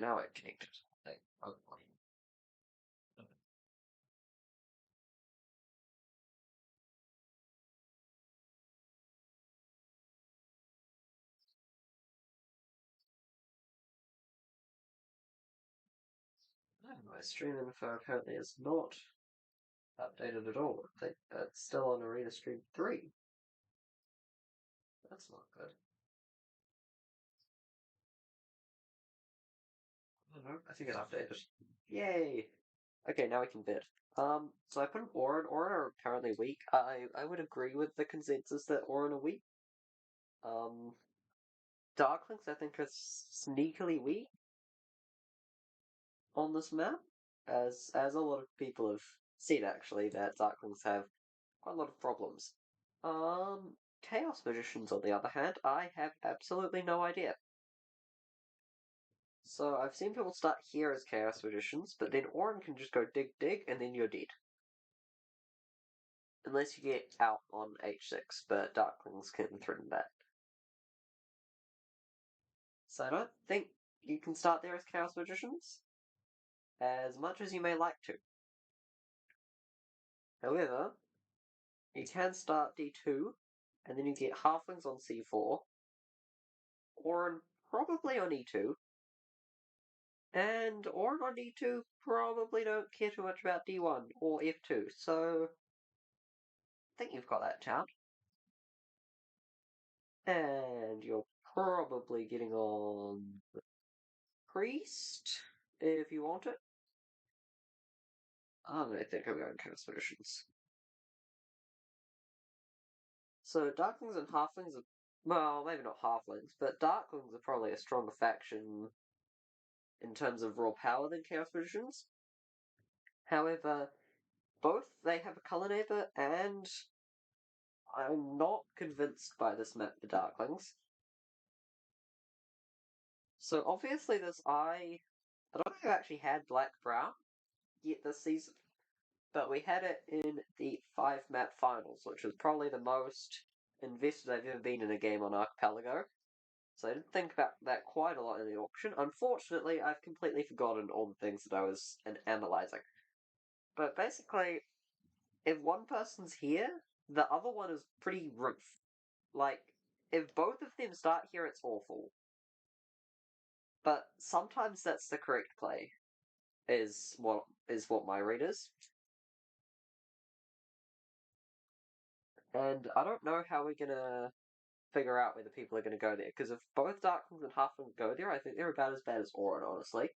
Now it connected. Oh, my stream info apparently is not updated at all. I think it's still on Arena Stream 3. That's not good. I don't know. I think it updated. Yay! Okay, now we can bid. So I put an auren. Auren are apparently weak. I would agree with the consensus that auren are weak. Um, darklings I think are sneakily weak on this map, as a lot of people have said actually that darklings have quite a lot of problems. Chaos magicians on the other hand, I have absolutely no idea. So I've seen people start here as chaos magicians, but then auren can just go dig dig and then you're dead. Unless you get out on h6, but darklings can threaten that. So I don't think you can start there as chaos magicians, as much as you may like to. However, you can start d2, and then you get halflings on c4, auren probably on e2, and auren on d2 probably don't care too much about d1 or f2, so I think you've got that down. And you're probably getting on the priest, if you want it. I think I'm going chaos magicians. So darklings and halflings are, well, maybe not halflings, but darklings are probably a stronger faction in terms of raw power than chaos magicians. However, both they have a color neighbor, and I'm not convinced by this map for darklings. So obviously I don't think I've actually had black brown yet this season, but we had it in the 5-map finals, which was probably the most invested I've ever been in a game on Archipelago. So I did think about that quite a lot in the auction. Unfortunately, I've completely forgotten all the things that I was analysing. But basically, if one person's here, the other one is pretty roof. Like, if both of them start here, it's awful. But sometimes that's the correct play, is what my read is. And I don't know how we're gonna figure out whether people are gonna go there, because if both Darklings and Halflings go there, I think they're about as bad as auren, honestly.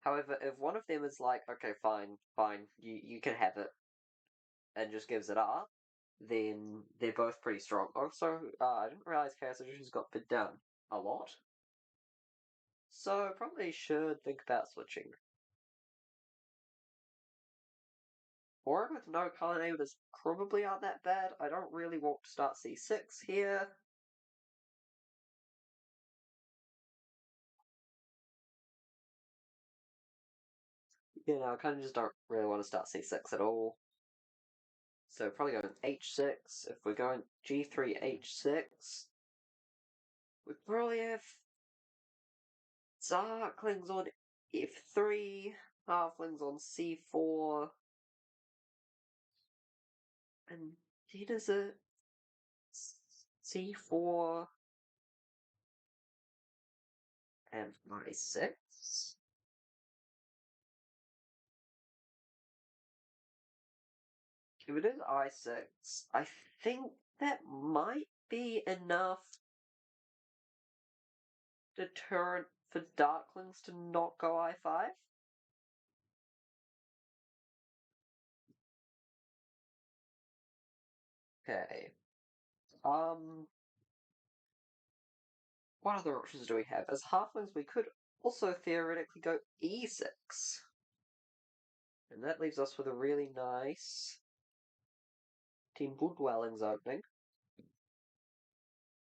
However, if one of them is like, okay, fine, you can have it, and just gives it up, then they're both pretty strong. Also, I didn't realize Chaos Magicians got bid down a lot, so probably should think about switching. auren with no color neighbors probably aren't that bad. I don't really want to start c6 here. You know, I kind of just don't really want to start c6 at all. So probably going h6. If we're going g3, h6, we probably have darklings on f3, halflings on c4, and then is it c4 and i6? If it is i6, I think that might be enough deterrent for darklings to not go i5. Okay. What other options do we have? As halflings, we could also theoretically go e6. And that leaves us with a really nice temple dwellings opening.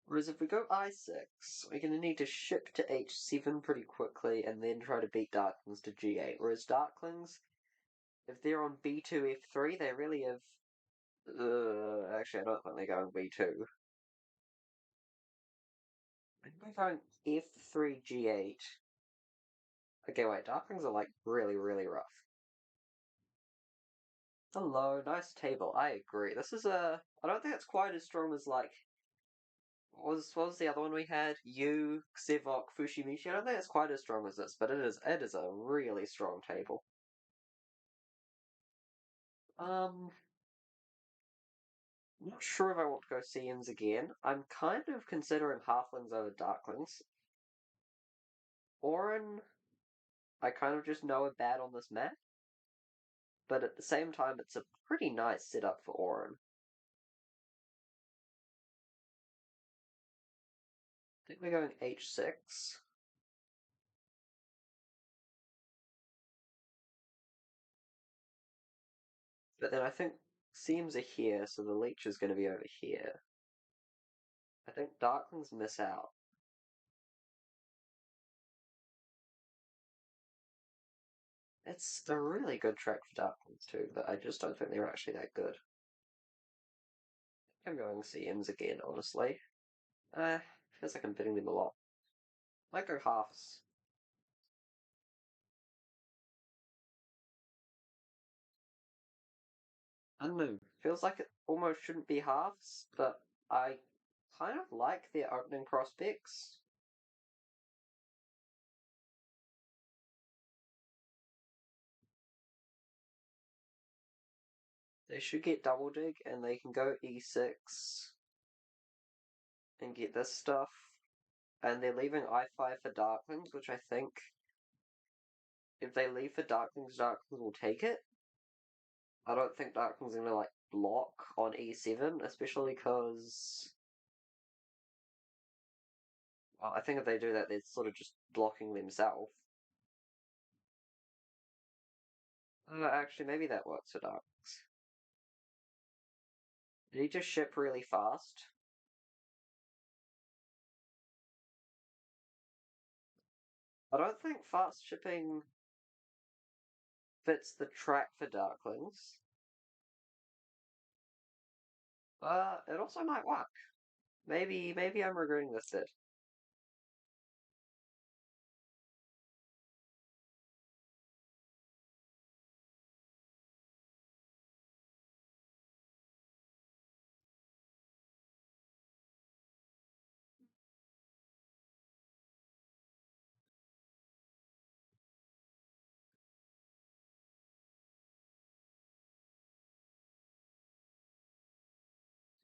Whereas if we go i6, we're going to need to ship to h7 pretty quickly and then try to beat darklings to g8. Whereas darklings, if they're on b2, f3, they really have... actually, I don't think they're going b2. I think they're going f3, g8. Okay, wait, darklings are like really, really rough. Hello, nice table. I agree. This is a. I don't think it's quite as strong as like. What was the other one we had? Yu, Xevok, Fushimichi. I don't think it's quite as strong as this, but it is a really strong table. Um, I'm not sure if I want to go CMs again. I'm kind of considering halflings over darklings. Auren, I kind of just know are bad on this map, but at the same time, it's a pretty nice setup for auren. I think we're going H6. But then I think CMs are here, so the leech is going to be over here. I think darklings miss out. It's a really good track for darklings too, but I just don't think they're actually that good. I'm going CMs again, honestly. Feels like I'm bidding them a lot. Might go halves. I don't know. Feels like it almost shouldn't be halves, but I kind of like their opening prospects. They should get double dig, and they can go E6 and get this stuff. And they're leaving I5 for darklings, which I think if they leave for darklings, darklings will take it. I don't think darklings are gonna like block on E7, especially because well, I think if they do that, they're sort of just blocking themselves. Actually, maybe that works for darklings. Did he just ship really fast? I don't think fast shipping fits the track for darklings. But it also might work. Maybe I'm regretting this bit.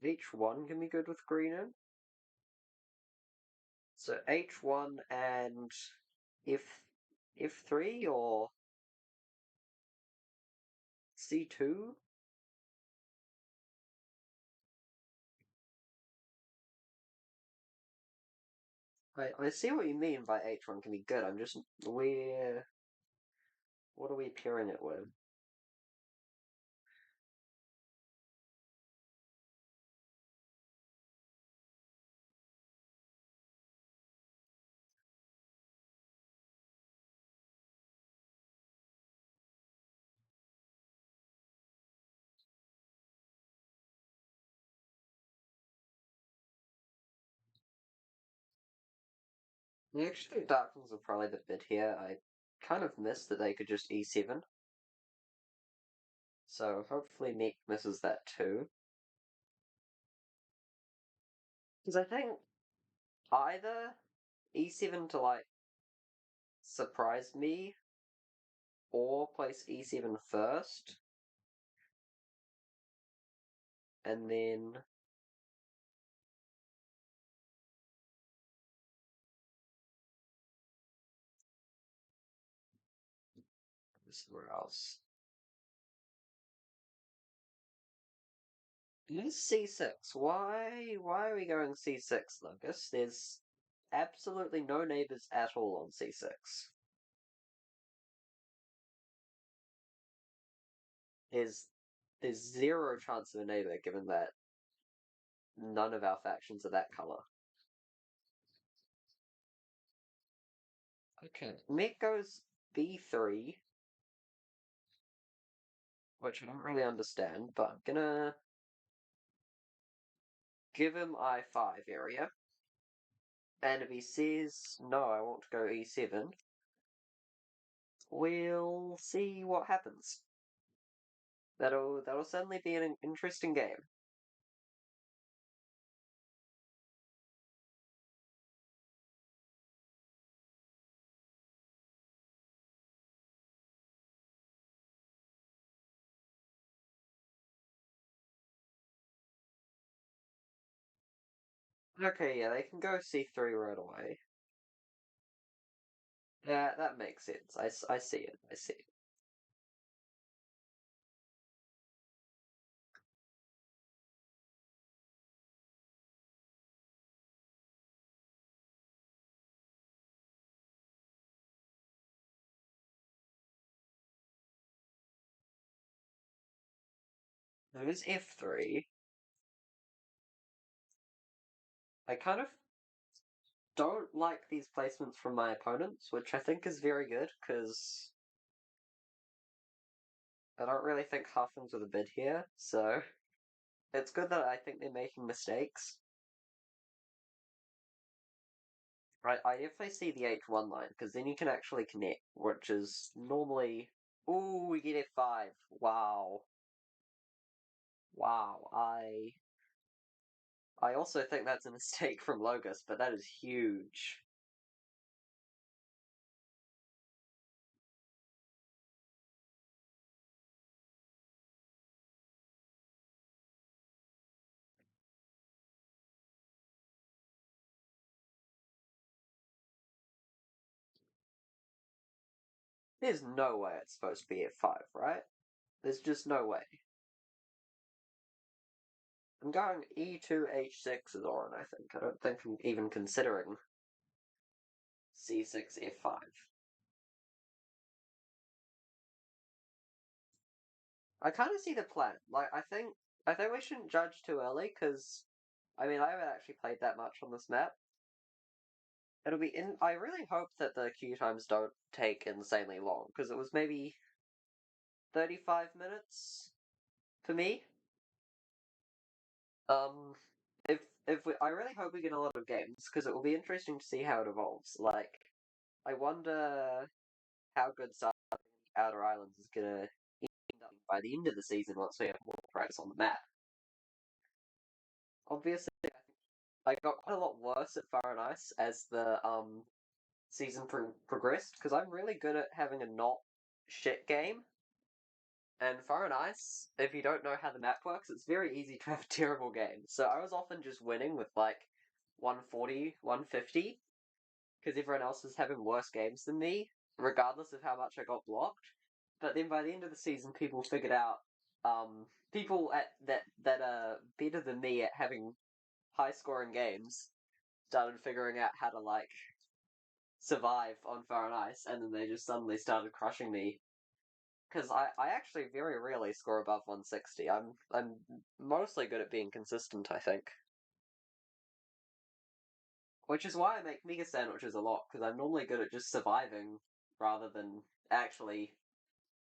H1 can be good with green in. So H1 and F F3 or C2? I see what you mean by H1 can be good. I'm just where what are we pairing it with? I actually think Darklings are probably the bit here. I kind of missed that they could just E7. So hopefully Nick misses that too. Because I think either E7 to like surprise me or place E7 first and then somewhere else. Is C6. Why are we going C6, Lucas? There's absolutely no neighbors at all on C6. There's there's zero chance of a neighbor given that none of our factions are that color. Okay. Mech goes B3, which I don't really understand, but I'm gonna give him I5 area. And if he says, no, I want to go E7, we'll see what happens. That'll certainly be an interesting game. Okay, yeah, they can go C3 right away. Yeah, that makes sense. I see it. I see it. There's F3. I kind of don't like these placements from my opponents, which I think is very good, because I don't really think halflings are the bid here, so it's good that I think they're making mistakes. Right, I definitely see the H1 line, because then you can actually connect, which is normally... Ooh, we get F5. Wow. Wow, I also think that's a mistake from Logos, but that is huge. There's no way it's supposed to be F5, right? There's just no way. I'm going E2 H6 as auren, I think. I don't think I'm even considering C6 F5. I kind of see the plan. Like, I think we shouldn't judge too early, because I mean, I haven't actually played that much on this map. It'll be in. I really hope that the queue times don't take insanely long, because it was maybe 35 minutes for me. Um, I really hope we get a lot of games, because it will be interesting to see how it evolves. Like, I wonder how good Outer Islands is gonna end up by the end of the season once we have more practice on the map. Obviously, I got quite a lot worse at Fire and Ice as the season progressed, because I'm really good at having a not shit game. And Fire and Ice, if you don't know how the map works, it's very easy to have a terrible game. So I was often just winning with like 140, 150, because everyone else was having worse games than me, regardless of how much I got blocked. But then by the end of the season, people figured out, people at that are better than me at having high scoring games started figuring out how to like survive on Fire and Ice, and then they just suddenly started crushing me. Because I actually very rarely score above 160. I'm mostly good at being consistent, I think. Which is why I make mega sandwiches a lot, because I'm normally good at just surviving rather than actually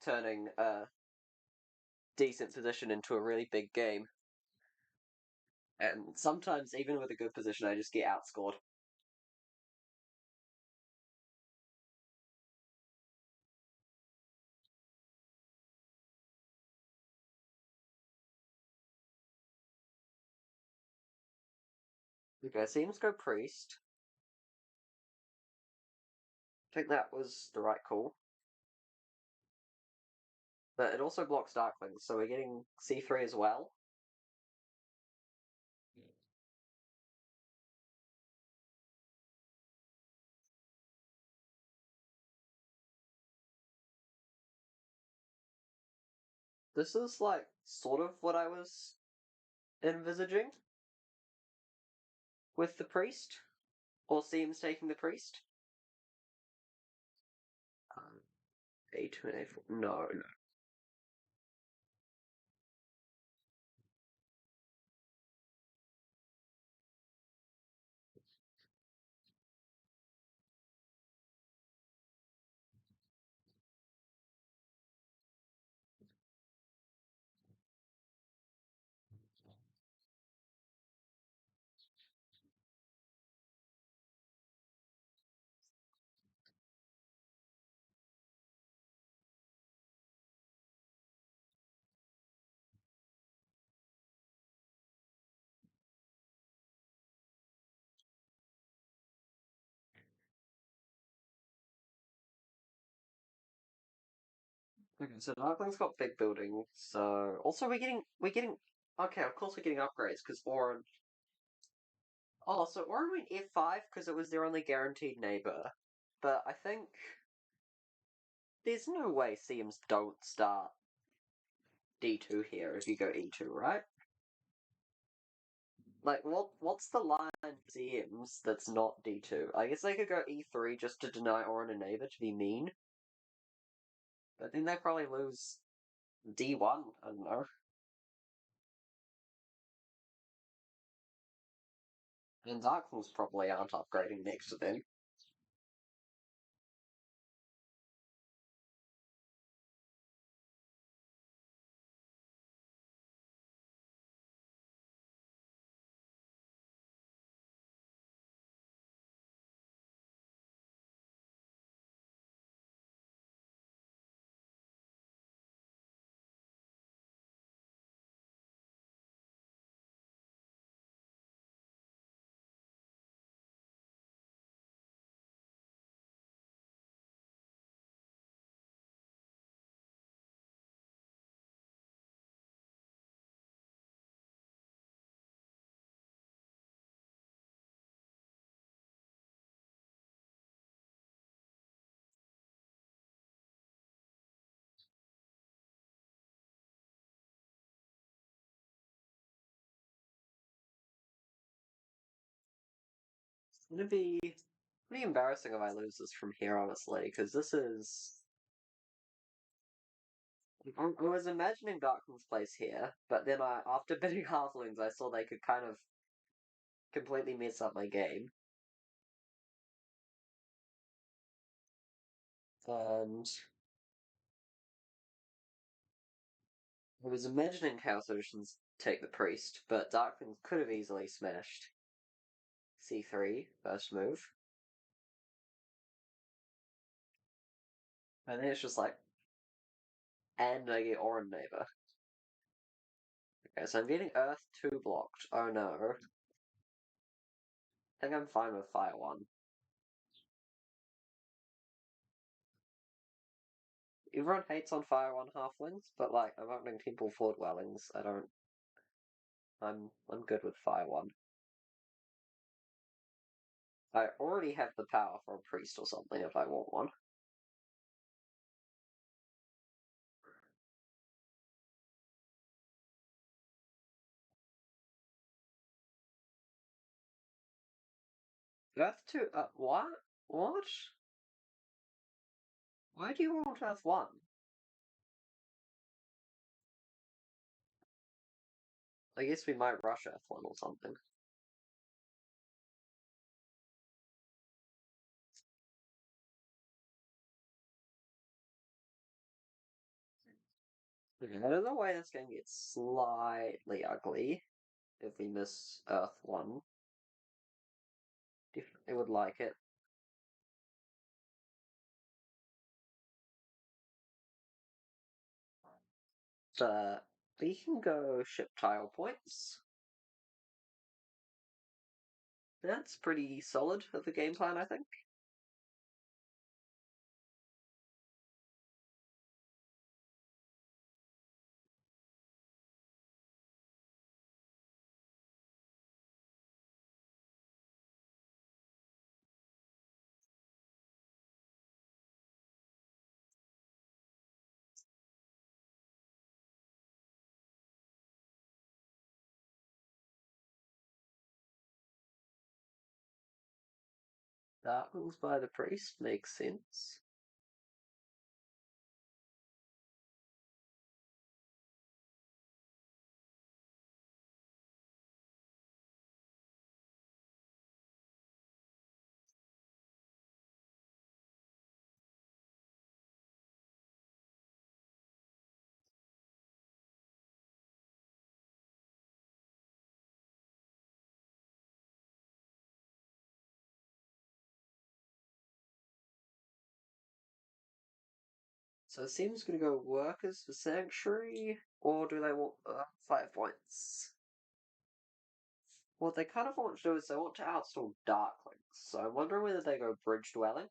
turning a decent position into a really big game. And sometimes, even with a good position, I just get outscored. Okay, seems go priest. I think that was the right call. But it also blocks darklings, so we're getting C3 as well. This is like sort of what I was envisaging with the priest, or seems taking the priest. A2 and A4. No, no. Okay, so Darkling's got big buildings, so also we're getting okay, of course we're getting upgrades because Auren. Oh, so Auren went F5 because it was their only guaranteed neighbor. But I think there's no way CMs don't start D2 here if you go E2, right? Like, what's the line for CMs that's not D2? I guess they could go E3 just to deny Auren a neighbor to be mean, but then they probably lose D1, I don't know. And Darklings probably aren't upgrading next to them. It's gonna be pretty embarrassing if I lose this from here, honestly, because this is. I was imagining Darkling's place here, but then after bidding halflings, I saw they could kind of completely mess up my game. And I was imagining Chaos Oceans take the priest, but Darklings could have easily smashed C3, first move. And then it's just like, and I get Auren Neighbor. Okay, so I'm getting Earth 2 blocked. Oh no. I think I'm fine with Fire 1. Everyone hates on Fire 1 halflings, but like, I'm opening Temple Floor Dwellings. I don't. I'm good with Fire 1. I already have the power for a priest or something if I want one. Earth 2. What? What? Why do you want Earth 1? I guess we might rush Earth 1 or something. Okay, I don't know why this game gets slightly ugly if we miss Earth 1. Definitely would like it. But we can go ship tile points. That's pretty solid of a game plan, I think. Darklings by the Priest makes sense. So it seems going to go Workers for Sanctuary, or do they want 5 points? What they kind of want to do is they want to outstall Darklings, so I'm wondering whether they go Bridge Dwelling.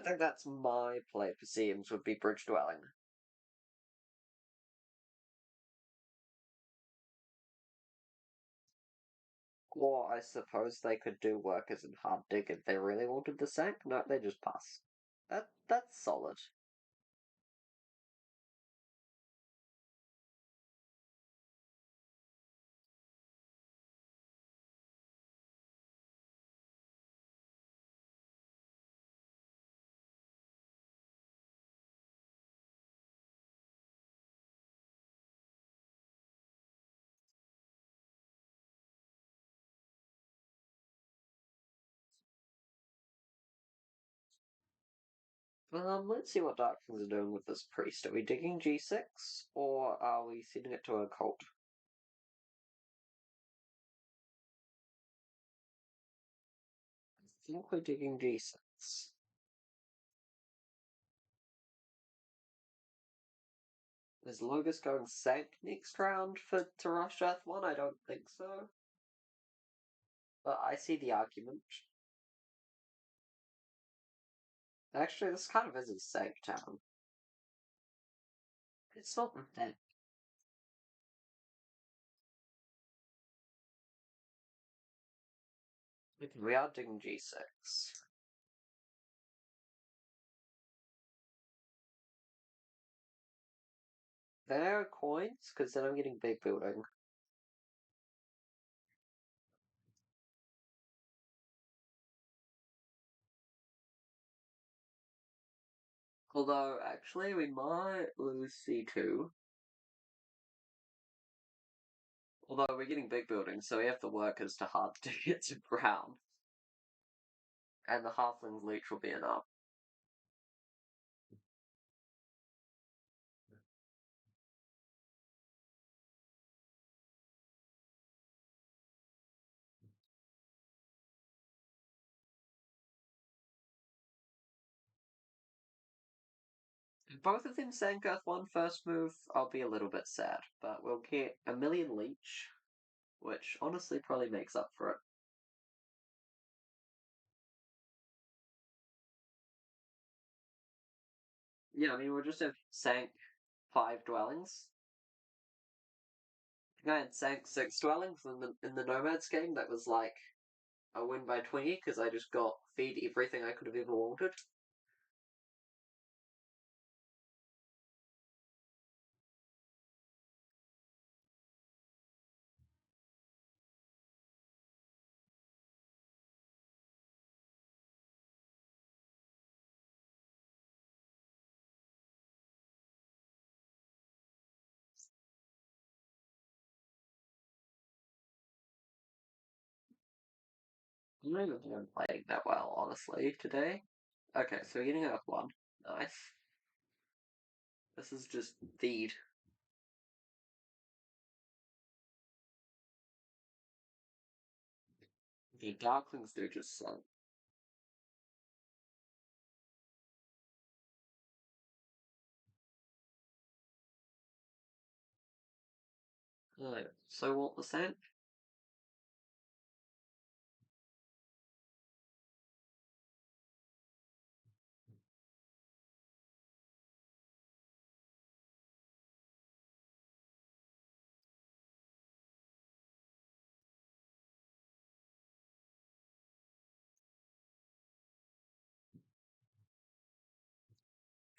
think that's my play for Sims would be bridge dwelling. Or I suppose they could do workers in hard dig if they really wanted the sank. No, they just pass. That's solid. Let's see what darklings are doing with this priest. Are we digging G6 or are we sending it to a cult? I think we're digging G6. Is Logos going sank next round to rush Earth 1? I don't think so. But I see the argument. Actually, this kind of is a sank town. It's not that. We are digging G6. There are coins, because then I'm getting big building. Although, actually, we might lose C2. Although we're getting big buildings, so we have the workers to hard to get to brown. And the halflings leech will be enough. If both of them sank Earth 1 first move, I'll be a little bit sad. But we'll get a million leech, which honestly probably makes up for it. Yeah, I mean, we'll just have sank 5 dwellings. I had sank 6 dwellings in the Nomads game. That was like a win by 20 because I just got feed everything I could have ever wanted. I'm not even playing that well, honestly, today. Okay, so we're getting Earth 1. Nice. This is just feed. The darklings do just suck. Alright, so what was that?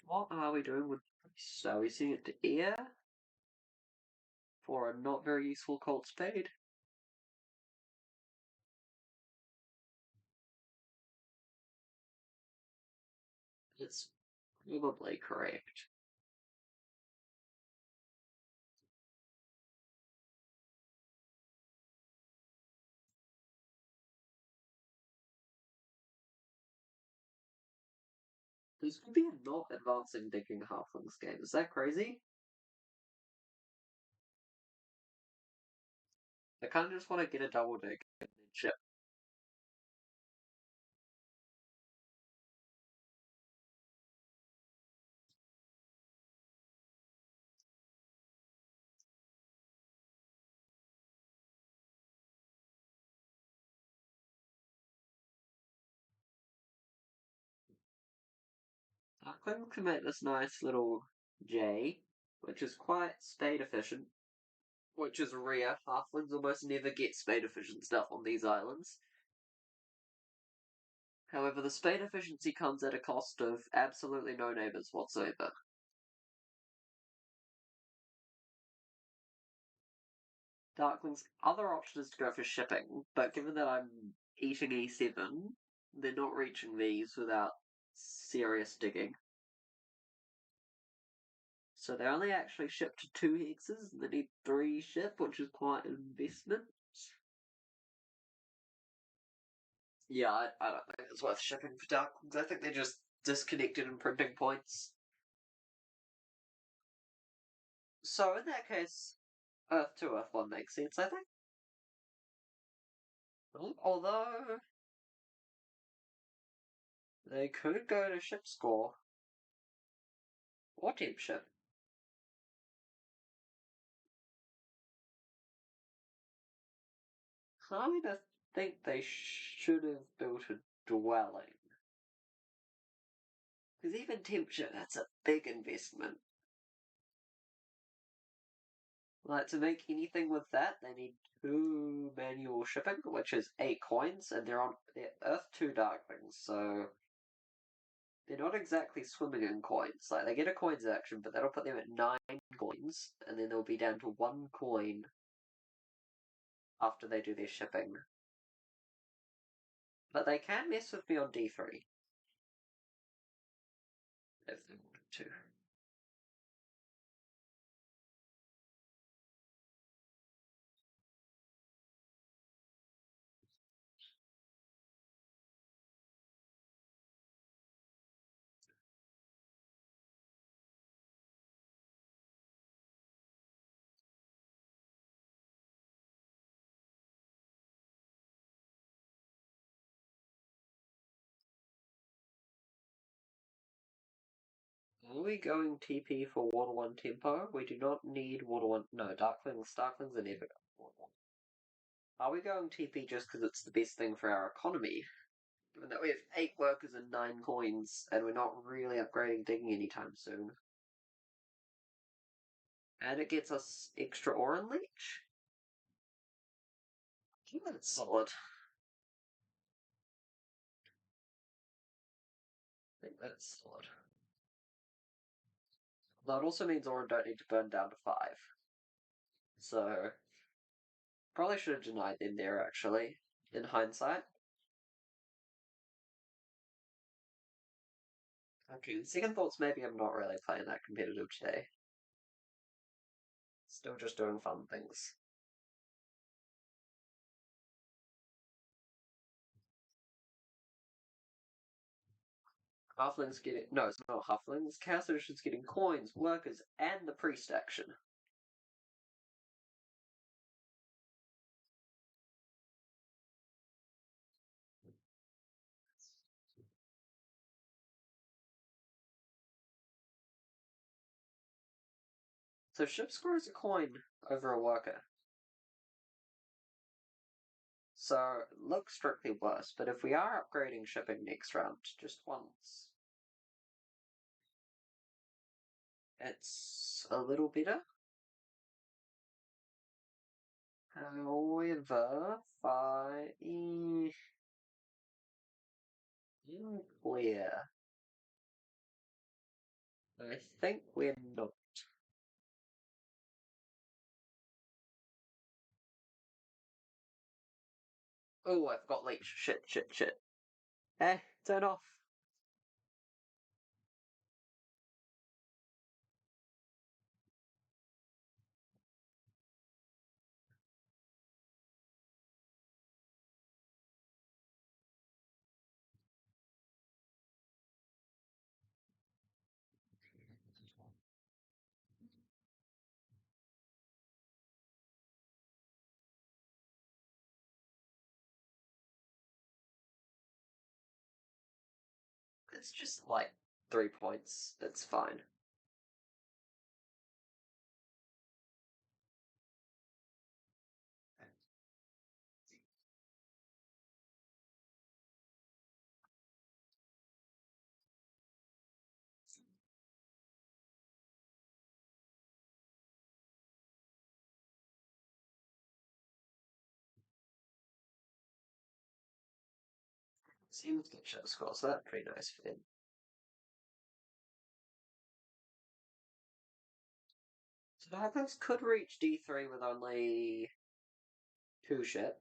What are we doing with this? Are we seeing it to air? For a not very useful Colt Spade? It's probably correct. This could be a not advancing digging halflings game. Is that crazy? I kind of just want to get a double dig and then ship. darklings can make this nice little J, which is quite spade efficient, which is rare. Halflings almost never get spade efficient stuff on these islands. However, the spade efficiency comes at a cost of absolutely no neighbors whatsoever. Darkling's other option is to go for shipping, but given that I'm eating E7, they're not reaching these without serious digging. So they only actually ship to 2 hexes, and they need 3 ship, which is quite an investment. Yeah, I don't think it's worth shipping for Darklings. I think they're just disconnected in printing points. So in that case, Earth 2, Earth 1 makes sense, I think. Although, they could go to ship score. Or temp ship. I kind of think they should have built a dwelling. Because even temp ship, that's a big investment. Like, to make anything with that, they need 2 manual shipping, which is 8 coins, and they're Earth 2 darklings, so they're not exactly swimming in coins. Like, they get a coins action, but that'll put them at 9 coins, and then they'll be down to 1 coin after they do their shipping. But they can mess with me on D3. If they wanted to. Are we going TP for Water 1 tempo? We do not need Water 1. No, Darklings are never going for Water 1. Are we going TP just because it's the best thing for our economy? Given that we have 8 workers and 9 coins, and we're not really upgrading digging anytime soon. And it gets us extra auren leech? I think that's solid. I think that's solid. Though it also means auren don't need to burn down to 5. So, probably should have denied them there, actually, in hindsight. Okay, second thoughts, maybe I'm not really playing that competitive today. Still just doing fun things. Halflings getting. No, it's not halflings. Chaos Edition's getting coins, workers, and the priest action. So ship scores a coin over a worker. So it looks strictly worse, but if we are upgrading shipping next round, just once, it's a little better. However, clear. I think we're not. Oh, I forgot leech. Shit. Turn off. It's just like 3 points. It's fine. Seems to show score, so that's pretty nice for him. So the halflings could reach D3 with only 2 ship.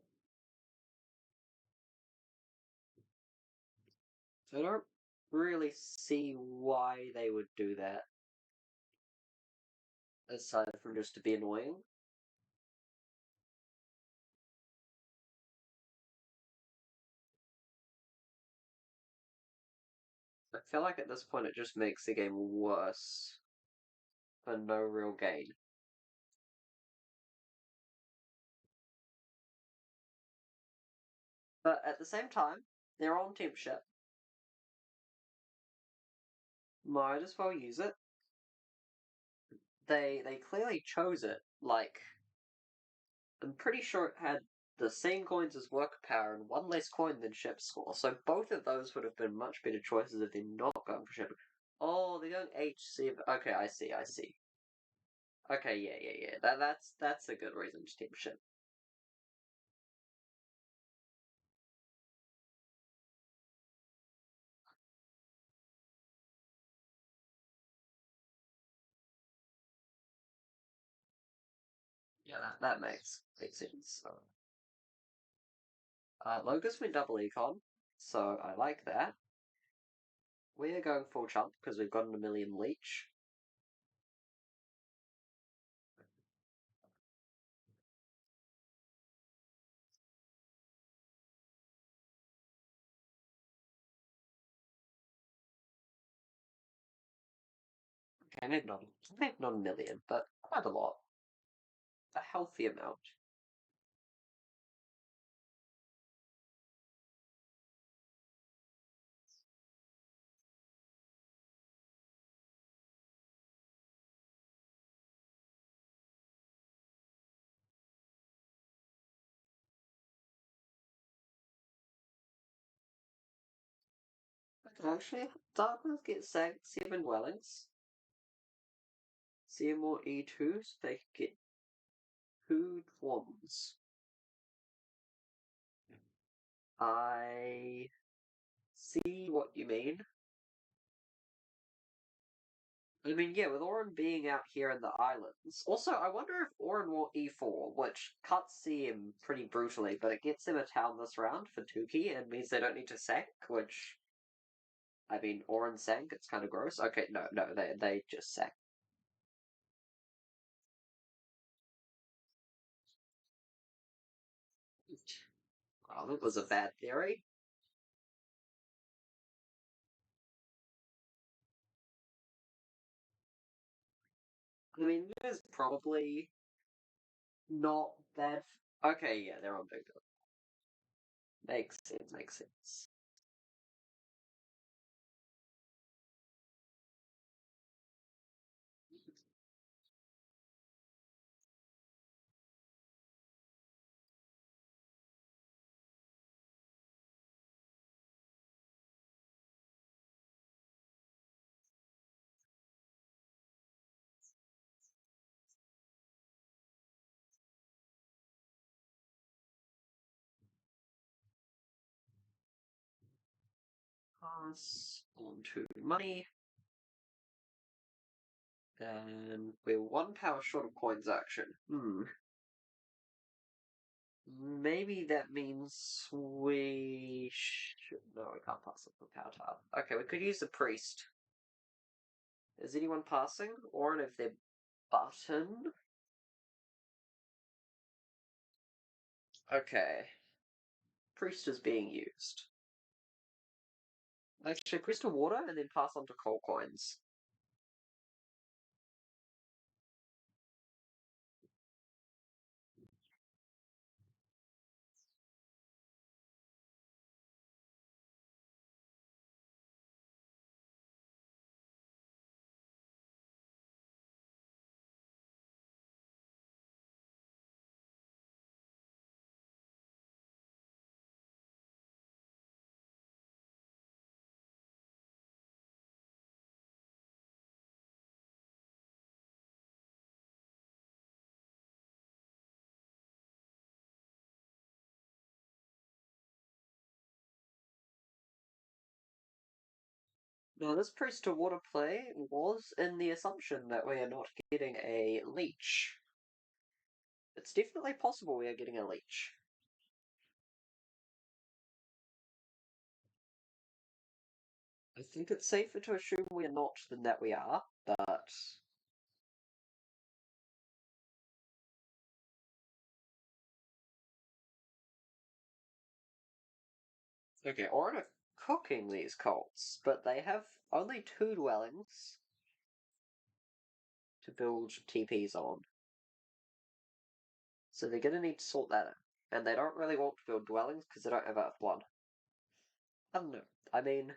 So I don't really see why they would do that, aside from just to be annoying. I feel like at this point it just makes the game worse for no real gain. But at the same time, they're on team ship. Might as well use it. They clearly chose it. Like, I'm pretty sure it had the same coins as worker power and 1 less coin than ship score. So both of those would have been much better choices if they're not going for ship. Oh, they're going HC. Okay, I see. Okay, yeah. That's a good reason to team ship. Yeah, that makes sense. Locust went double econ, so I like that. We're going full chump because we've got an 1,000,000 leech. Okay, maybe not 1,000,000, but quite a lot. A healthy amount. Actually, darklings get 7 dwellings. See more E2s, they get 2 ones. I see what you mean. I mean, yeah, with Auren being out here in the islands. Also, I wonder if Auren will E4, which cuts him pretty brutally, but it gets him a town this round for 2 key and means they don't need to sack, which. I mean, Auren sank, it's kind of gross. Okay, no, they just sack. Well, that was a bad theory. I mean, it is probably not bad. Okay, yeah, they're on big. Makes sense. Pass on to money. And we're 1 power short of coins action. Maybe that means we should. No, we can't pass up the power tile. Okay, we could use the priest. Is anyone passing? Or if they're button? Okay. Priest is being used. Actually, crystal water and then pass on to coal coins. Now, this priest to water play was in the assumption that we are not getting a leech. It's definitely possible we are getting a leech. I think it's safer to assume we are not than that we are, but okay, Auren are cooking these cults, but they have only 2 dwellings to build TPs on. So they're gonna need to sort that out. And they don't really want to build dwellings because they don't have Earth 1. I don't know. I mean,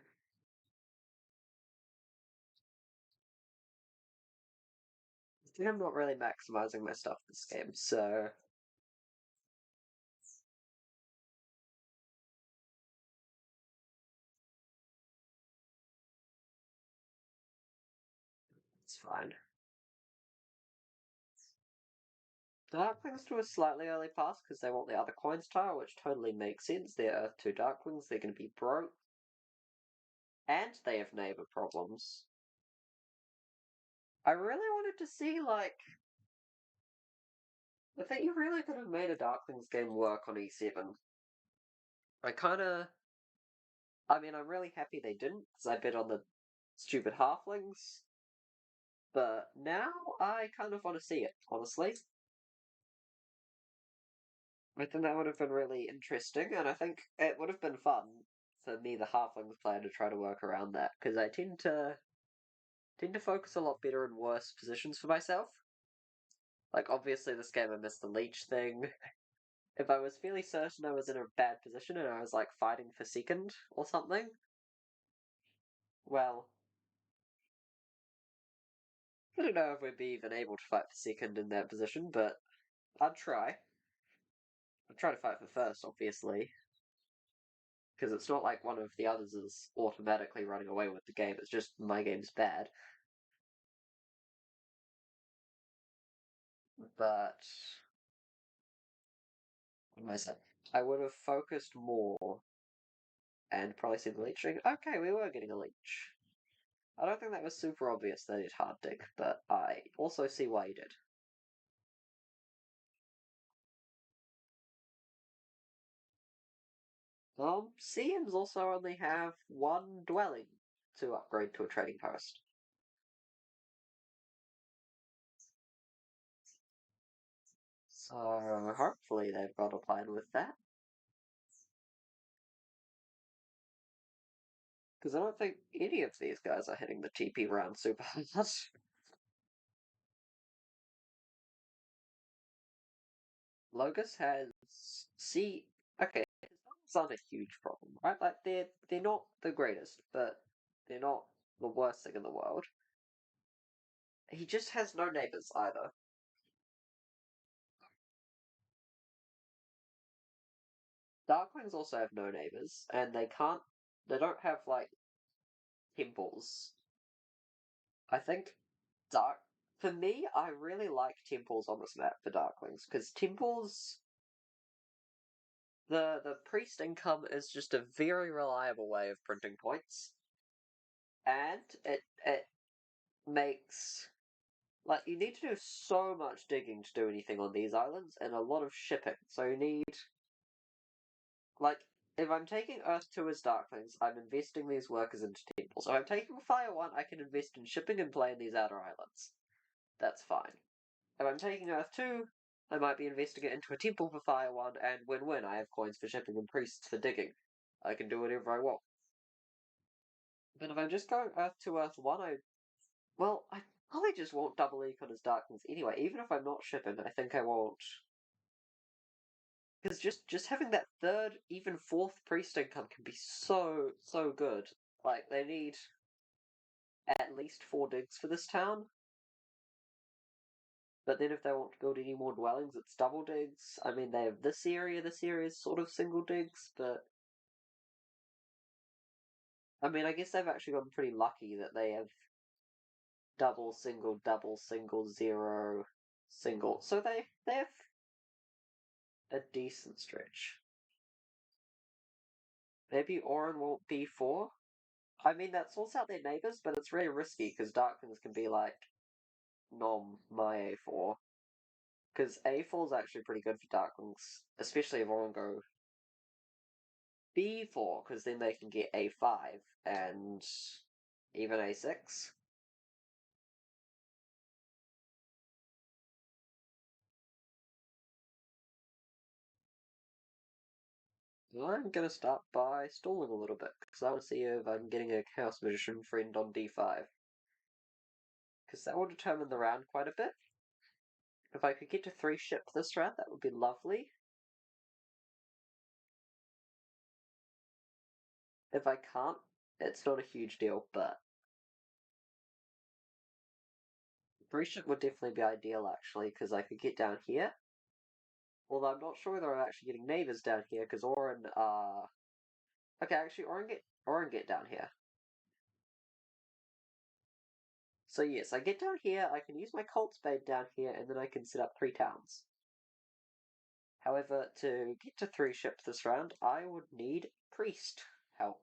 I think I'm not really maximizing my stuff this game, so it's fine. Darklings to a slightly early pass because they want the other coins tile, which totally makes sense. They're Earth 2 Darklings, they're going to be broke. And they have neighbor problems. I really wanted to see, like. I think you really could have made a Darklings game work on E7. I kinda. I mean, I'm really happy they didn't, because I bet on the stupid halflings. But now I kind of want to see it, honestly. I think that would have been really interesting, and I think it would have been fun for me, the halflings player, to try to work around that, because I tend to focus a lot better in worse positions for myself. Like, obviously, this game I missed the leech thing. If I was fairly certain I was in a bad position and I was, like, fighting for second or something, well, I don't know if we'd be even able to fight for second in that position, but I'd try. I'd try to fight for first, obviously, because it's not like one of the others is automatically running away with the game, it's just my game's bad. But, what am I saying? I would have focused more and probably seen the leeching. Okay, we were getting a leech. I don't think that was super obvious that it hard dig, but I also see why you did. CMs also only have 1 dwelling to upgrade to a trading post. So hopefully they've got a plan with that. Because I don't think any of these guys are hitting the TP round super hard. Logos has okay, his numbers aren't a huge problem, right? Like they're not the greatest, but they're not the worst thing in the world. He just has no neighbors either. Darklings also have no neighbors, and they don't have like temples. I think dark for me, I really like temples on this map for Darklings because temples, the priest income is just a very reliable way of printing points, and it makes like you need to do so much digging to do anything on these islands, and a lot of shipping. So you need like if I'm taking Earth 2 as Darklings, I'm investing these workers into temples. If I'm taking Fire 1, I can invest in shipping and play in these outer islands. That's fine. If I'm taking Earth 2, I might be investing it into a temple for Fire 1, and win-win, I have coins for shipping and priests for digging. I can do whatever I want. But if I'm just going Earth 2, Earth 1, I probably just won't double econ as Darklings anyway. Even if I'm not shipping, I think I won't. Because just having that third, even fourth priest income can be so good. Like, they need at least 4 digs for this town. But then if they want to build any more dwellings, it's double digs. I mean, they have this area is sort of single digs, but I mean, I guess they've actually gotten pretty lucky that they have double, single, zero, single. So they have a decent stretch. Maybe Auren won't be 4. I mean, that sorts out their neighbors, but it's really risky because darklings can be like, nom, my A4. Because A4 is actually pretty good for darklings, especially if auren go B4, because then they can get A5 and even A6. I'm gonna start by stalling a little bit, because I want to see if I'm getting a Chaos Magician friend on D5. Because that will determine the round quite a bit. If I could get to 3 ship this round, that would be lovely. If I can't, it's not a huge deal, but 3 ship would definitely be ideal actually, because I could get down here. Although I'm not sure whether I'm actually getting neighbors down here, because auren are... Okay, actually, auren get down here. So yes, I get down here, I can use my Cult Spade down here, and then I can set up 3 towns. However, to get to 3 ships this round, I would need Priest help.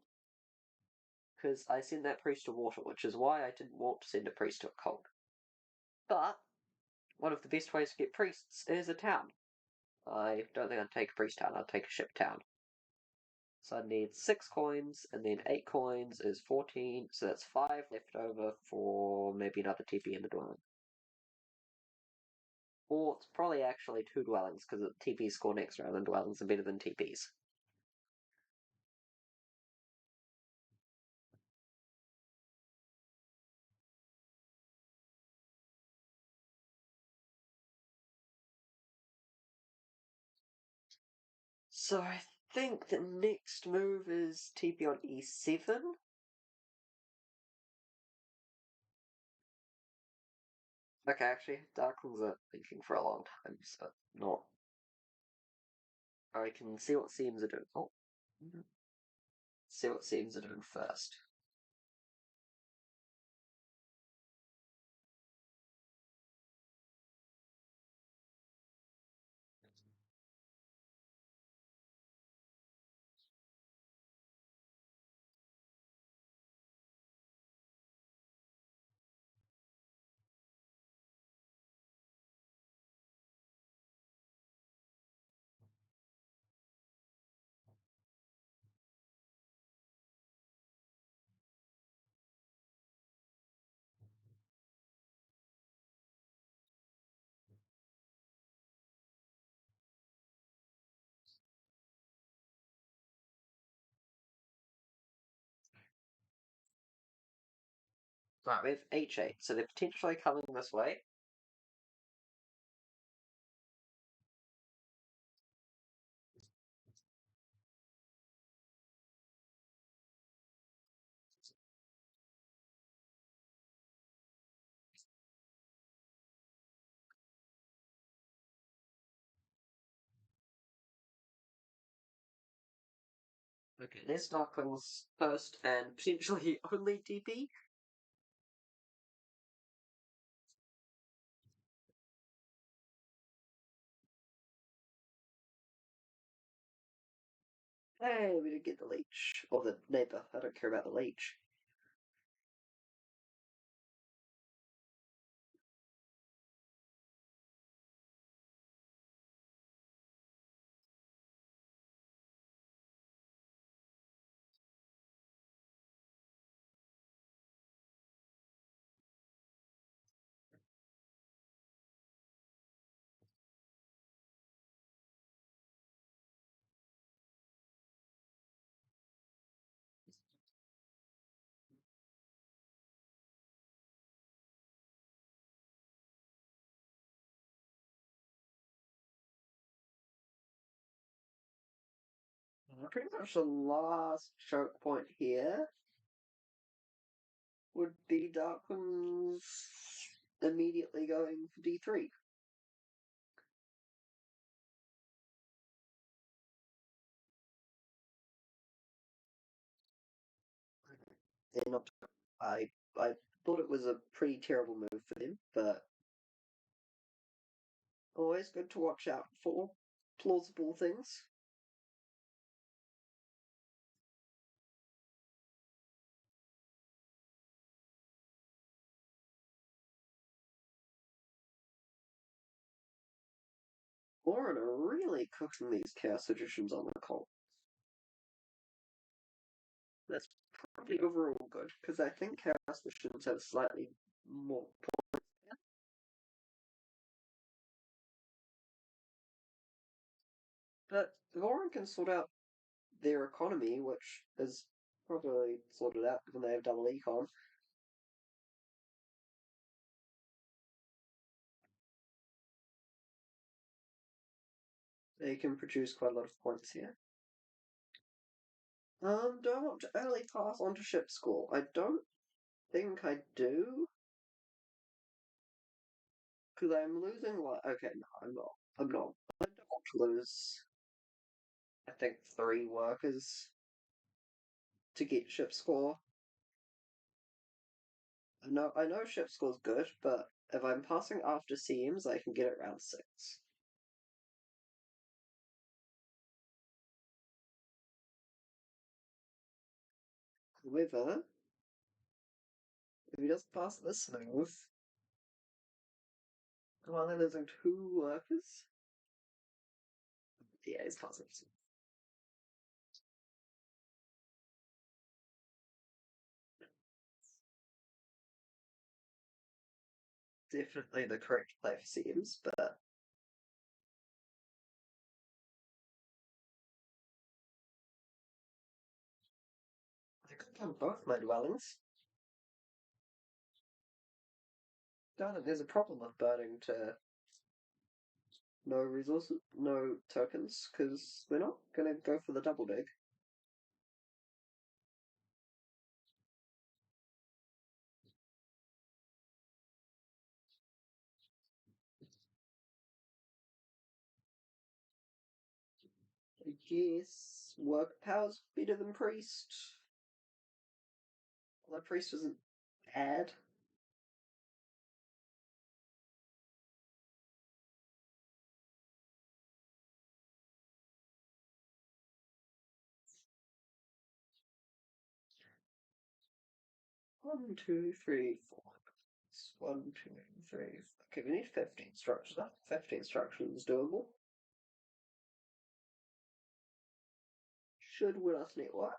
Because I sent that Priest to water, which is why I didn't want to send a Priest to a cult. But, one of the best ways to get Priests is a town. I don't think I'd take a Priest town, I'd take a ship town. So I'd need 6 coins, and then 8 coins is 14, so that's 5 left over for maybe another TP in the dwelling. Or it's probably actually 2 dwellings, because TPs score next round and dwellings are better than TPs. So I think the next move is TP on E7. Okay, actually, darklings are thinking for a long time, so not. I can see what seams are doing. Oh, see what seams are doing first. Right, we have H8, so they're potentially coming this way. Okay, there's darklings first and potentially only TP. Hey, we didn't get the leech. Or the neighbor. I don't care about the leech. Pretty much the last choke point here would be darklings immediately going for D3. They're not. I thought it was a pretty terrible move for them, but always good to watch out for plausible things. Auren are really cooking these chaos magicians on the cult. That's probably overall good, because I think chaos magicians have slightly more. But if Auren can sort out their economy, which is probably sorted out when they have double econ, they can produce quite a lot of points here. Do I want to early pass on to ship school? I don't think I do. Because I'm losing okay, no, I'm not. I'm not. I don't want to lose, I think, 3 workers to get ship score. I know ship score's good, but if I'm passing after seams, I can get it around 6. However, if he doesn't pass this smooth, I'm only losing 2 workers. Yeah, he's passing. Definitely the correct play for seams, but I could have both my dwellings. Darn it, there's a problem with burning to no resources, no tokens, because we're not going to go for the double dig. I guess work power's better than priest. Although priest isn't bad. One, two, three, four. One, two, three. Okay, we need 15 structures. That 15 structures is doable. Should win us network.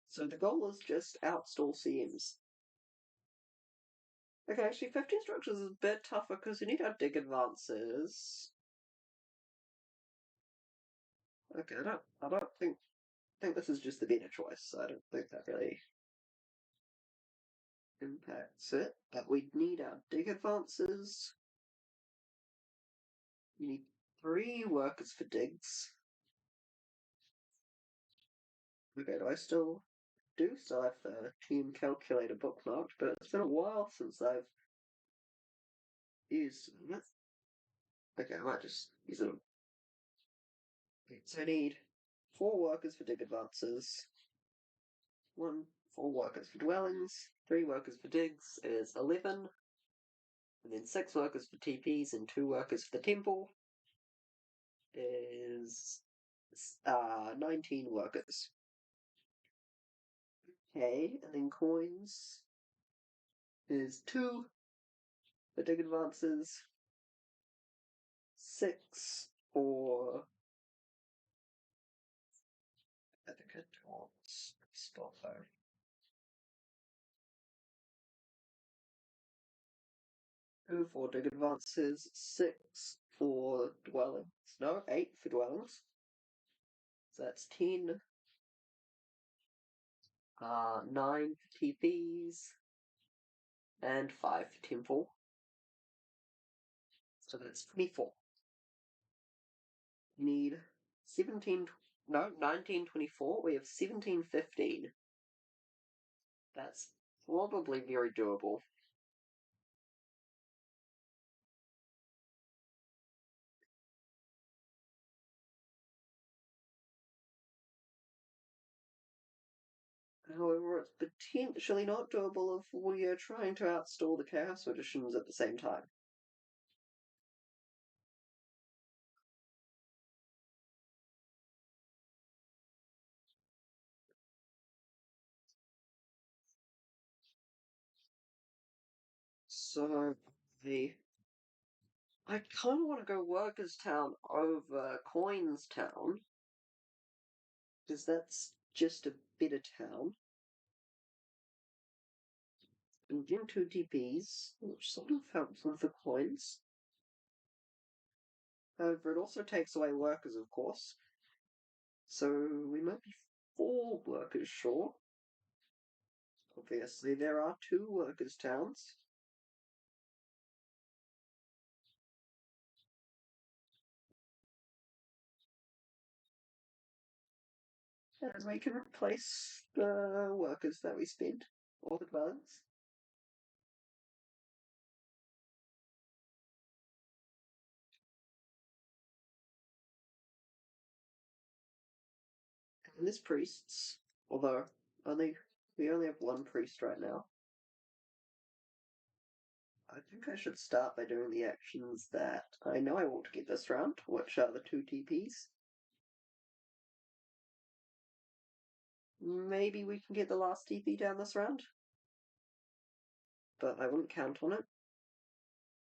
So the goal is just outstall CMs. Okay, actually, 15 structures is a bit tougher because you need our dig advances. Okay, I don't think this is just the better choice. I don't think that really impacts it. But we need our dig advances. We need 3 workers for digs. Okay, do I still have the team calculator bookmarked, but it's been a while since I've used it. Okay, I might just use it. So I need 4 workers for dig advances, 4 workers for dwellings, 3 workers for digs is 11, and then 6 workers for TPs and 2 workers for the temple is 19 workers. Okay, and then coins is 2 for dig advances, 6 for etiquette towards spellfire. 2 for dig advances, 6 for dwellings. No, 8 for dwellings. So that's 10. 9 for TPs, and 5 for temple. So that's 24. We need 17, no, 19, 24. We have 17, 15. That's probably very doable. However, it's potentially not doable if we are trying to outstall the Chaos Magicians at the same time. So, I kind of want to go Workers Town over Coins Town, because that's just a bit of town. And Gym 2 TPs, which sort of helps with the coins. However, it also takes away workers, of course. So we might be 4 workers short. Obviously, there are 2 workers' towns. And we can replace the workers that we spend, or the dwellings. And there's priests, although we only have 1 priest right now. I think I should start by doing the actions that I know I want to get this round, which are the 2 TPs. Maybe we can get the last TP down this round, but I wouldn't count on it,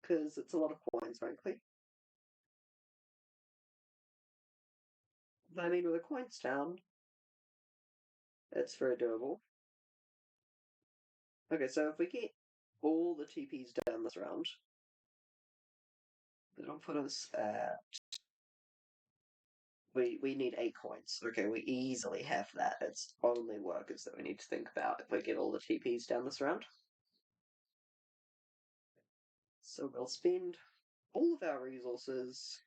because it's a lot of coins, frankly. I mean, with a coins town, it's very doable. Okay, so if we get all the TPs down this round, that'll put us at... We need 8 coins. Okay, we easily have that. It's only workers that we need to think about if we get all the TPs down this round. So we'll spend all of our resources.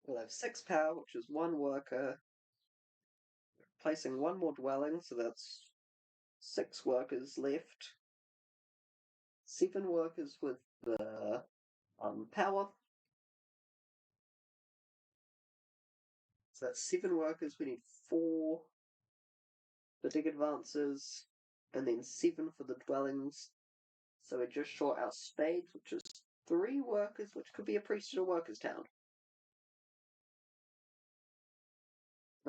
We'll have 6 power, which is 1 worker. Placing 1 more dwelling, so that's 6 workers left. 7 workers with the power. So that's 7 workers. We need 4 for dig advances, and then 7 for the dwellings. So we're just short our spades, which is 3 workers, which could be a priest or workers' town.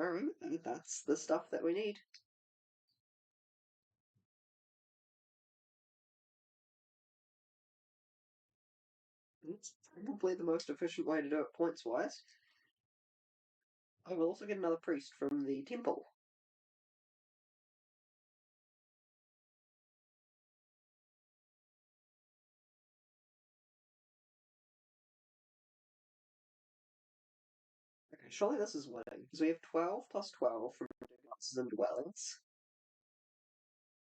Alright, that's the stuff that we need. It's probably the most efficient way to do it points-wise. I will also get another priest from the temple. Okay, surely this is winning, because we have 12 plus 12 from houses and dwellings.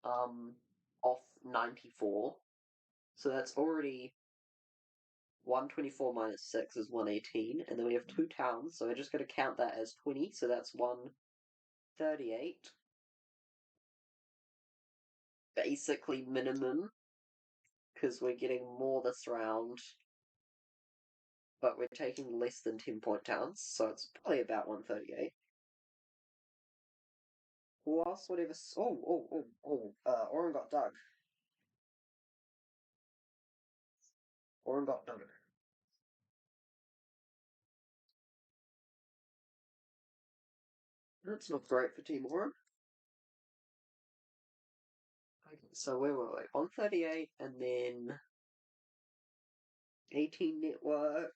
Off 94. So that's already 124 minus 6 is 118, and then we have 2 towns, so we're just going to count that as 20, so that's 138. Basically minimum, because we're getting more this round, but we're taking less than 10-point towns, so it's probably about 138. Who else would ever... Auren got dug. Auren got dug. That's not great for Team Auren. Okay, so where were we? 138, and then 18 network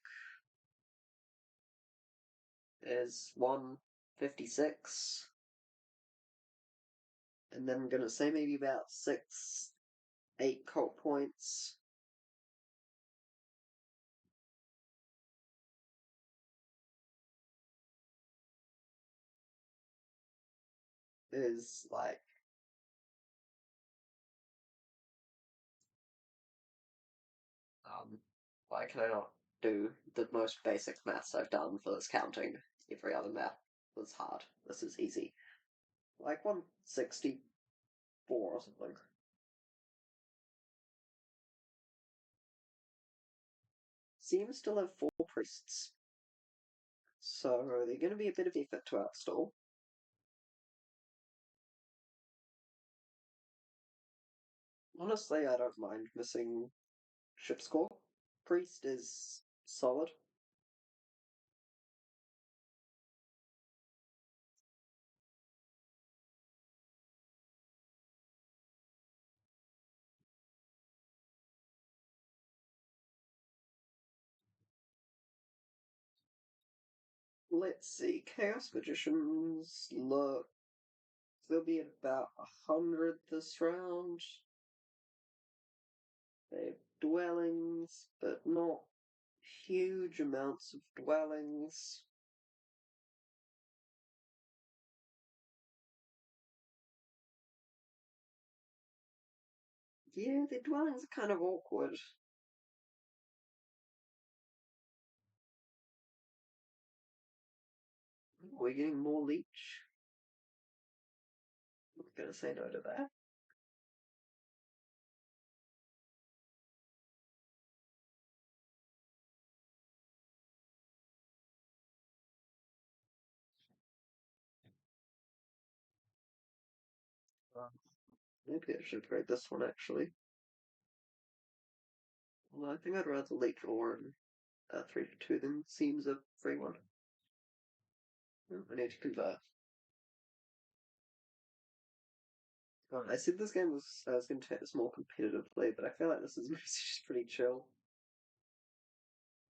is 156. And then I'm gonna say maybe about 6, 8 cult points. Is like... why can I not do the most basic maths I've done for this counting? Every other math was hard. This is easy. Like 164 or something. Seems still have 4 priests. So they're going to be a bit of effort to outstall. Honestly, I don't mind missing ship score. Priest is solid. Let's see. Chaos Magicians look. There'll be about 100 this round. They have dwellings, but not huge amounts of dwellings. Yeah, the dwellings are kind of awkward. We're getting more leech. I'm gonna say no to that. Maybe I should grade this one actually. Well, I think I'd rather leech auren 3 for 2 than seems a free one. I need to convert. I said this game was I was going to take this more competitively, but I feel like this is just pretty chill.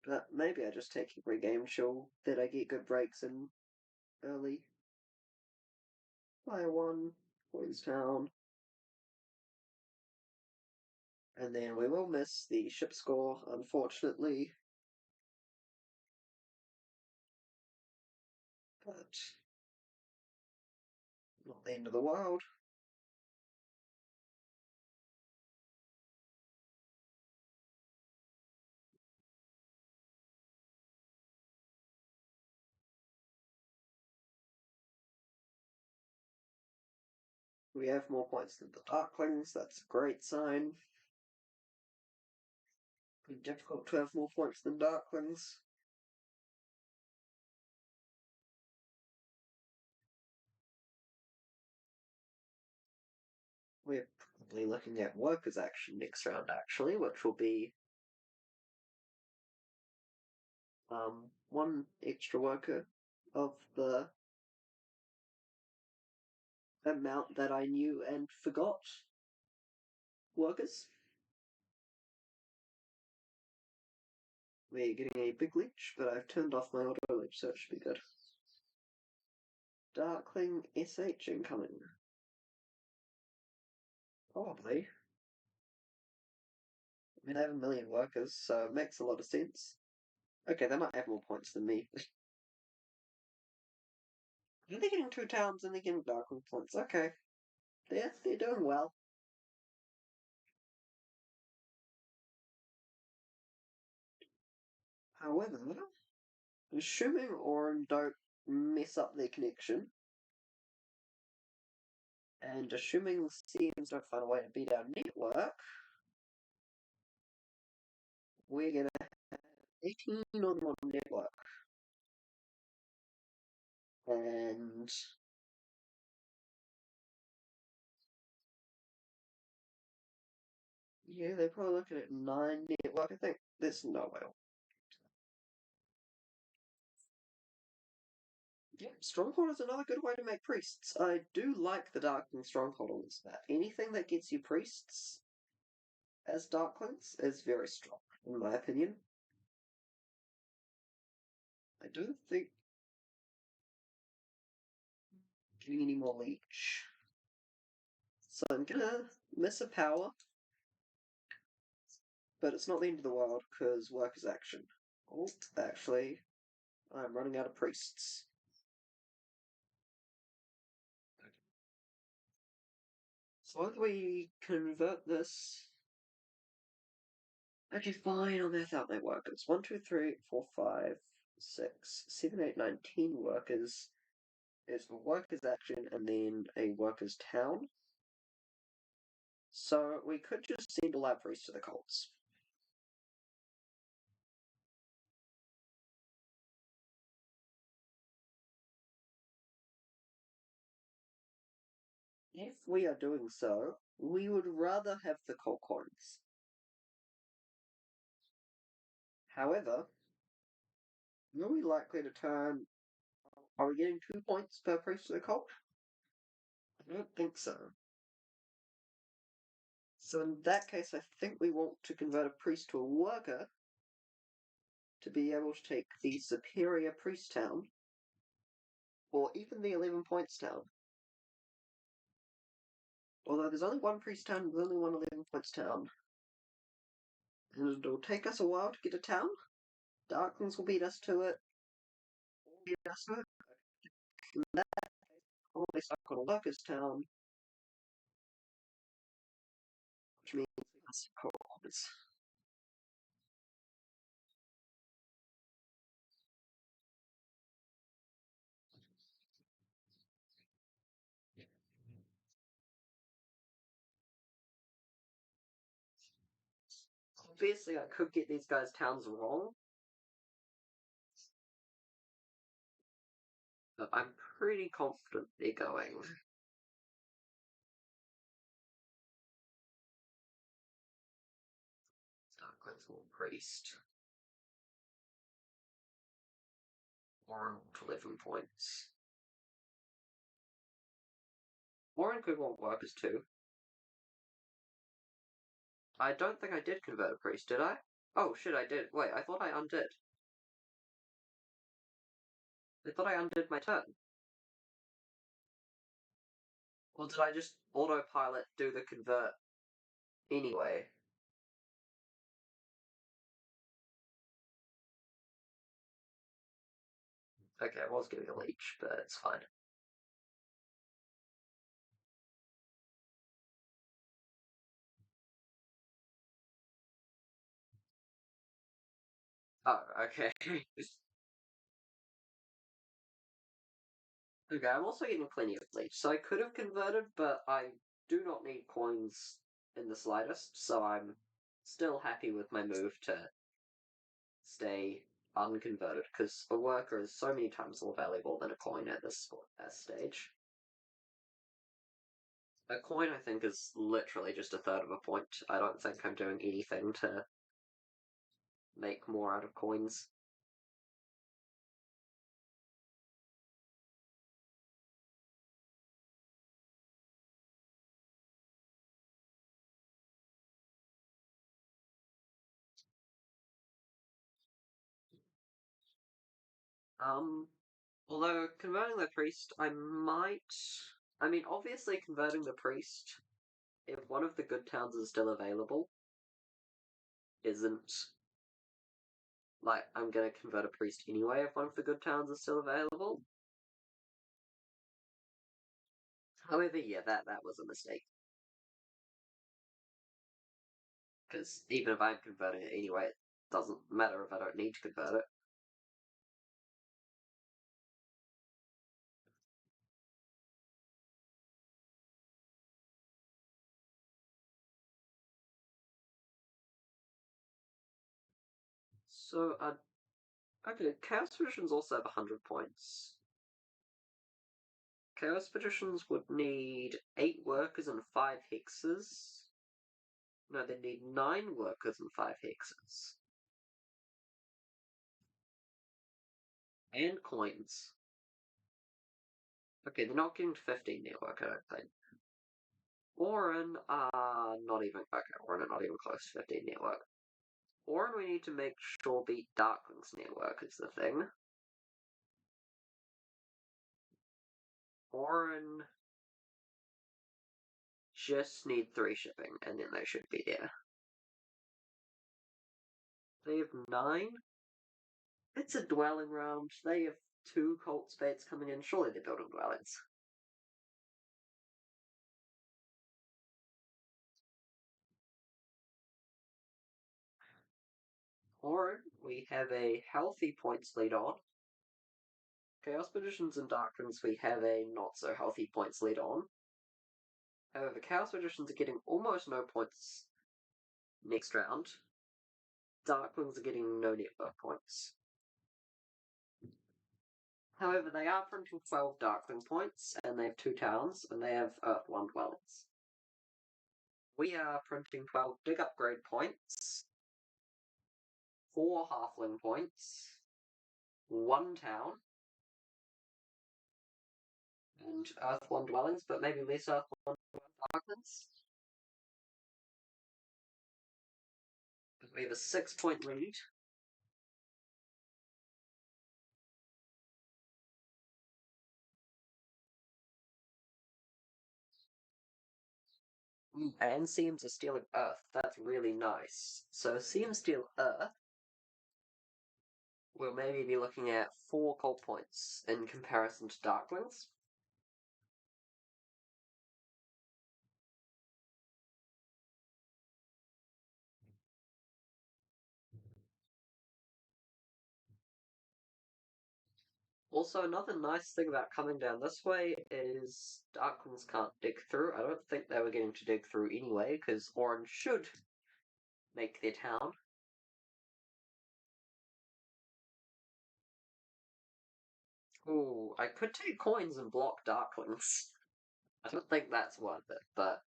But maybe I just take every game chill that I get good breaks in early. Fire 1, Queenstown. And then we will miss the ship score, unfortunately. But not the end of the world. We have more points than the darklings, that's a great sign. It's difficult to have more points than darklings. We're probably looking at workers' action next round, actually, which will be one extra worker of the amount that I knew and forgot. Workers. We're getting a big leech, but I've turned off my auto leech, so it should be good. Darkling SH incoming. Probably. I mean, they have 1,000,000 workers, so it makes a lot of sense. Okay, they might have more points than me. They're getting 2 towns and they're getting Darkling points. Okay. They're doing well. However, assuming auren don't mess up their connection, and assuming the CMs don't find a way to beat our network, we're gonna have 18 on one network. And yeah, they're probably looking at 9 network. I think there's no way. Yeah, Stronghold is another good way to make priests. I do like the Darkling Stronghold on this map. Anything that gets you priests as Darklings is very strong, in my opinion. I don't think getting any more leech. So I'm gonna miss a power, but it's not the end of the world because work is action. Oh, actually, I'm running out of priests. So why don't we convert this? Okay, fine, I'll math out my workers. 1, 2, 3, 4, 5, 6, 7, 8, 9, 10 workers. Is a workers action and then a workers town. So we could just send all our priests to the cults. If we are doing so, we would rather have the cult coins. However, are we likely to turn? Are we getting 2 points per priest to the cult? I don't think so. So in that case, I think we want to convert a priest to a worker to be able to take the superior priest town. or even the 11 points town. Although there's only one priest town, there's only one 11 points town. And it'll take us a while to get a town. Darklings will beat us to it. Beat us to it. And that probably stuck on a workers' town. Which means we can support orders. Obviously, I could get these guys' towns wrong, but I'm pretty confident they're going. Darklings will priest. Auren to 11 points. Auren could want workers too. I don't think I did convert a priest, did I? Oh shit, I did. Wait, I thought I undid. I thought I undid my turn. Or did I just autopilot do the convert anyway? Okay, I was getting a leech, but it's fine. Oh, okay. Okay, I'm also getting plenty of leech, so I could have converted, but I do not need coins in the slightest, so I'm still happy with my move to stay unconverted, because a worker is so many times more valuable than a coin at this stage. A coin, I think, is literally just a third of a point. I don't think I'm doing anything to make more out of coins. Although converting the priest, I might. I mean, obviously, converting the priest, if one of the good towns is still available, isn't. Like, I'm gonna convert a priest anyway if one of the good towns is still available. However, yeah, that was a mistake. Because even if I'm converting it anyway, it doesn't matter if I don't need to convert it. So, okay, Chaos Magicians also have 100 points. Chaos Magicians would need 8 workers and 5 hexes. No, they need 9 workers and 5 hexes. And coins. Okay, they're not getting to 15 network, I don't think. Auren are not even. Okay, Auren are not even close to 15 network. Auren we need to make sure beat Darklings network is the thing. Auren just need 3 shipping, and then they should be there. They have 9? It's a dwelling round. They have 2 cult spades coming in. Surely they're building dwellings. Auren, we have a healthy points lead on. Chaos Magicians and Darklings, we have a not so healthy points lead on. However, Chaos Magicians are getting almost no points next round. Darklings are getting no network points. However, they are printing 12 Darkling points, and they have 2 towns, and they have Earth 1 dwellings. We are printing 12 Dig Upgrade points, 4 Halfling points, 1 town, and Earth 1 dwellings, but maybe less Earth 1 Darklings. We have a 6-point lead. And Seams are stealing Earth. That's really nice. So Seams steal Earth. We'll maybe be looking at 4 cult points in comparison to darklings. Also, another nice thing about coming down this way is darklings can't dig through. I don't think they were getting to dig through anyway, because Auren should make their town. Ooh, I could take coins and block darklings. I don't think that's worth it, but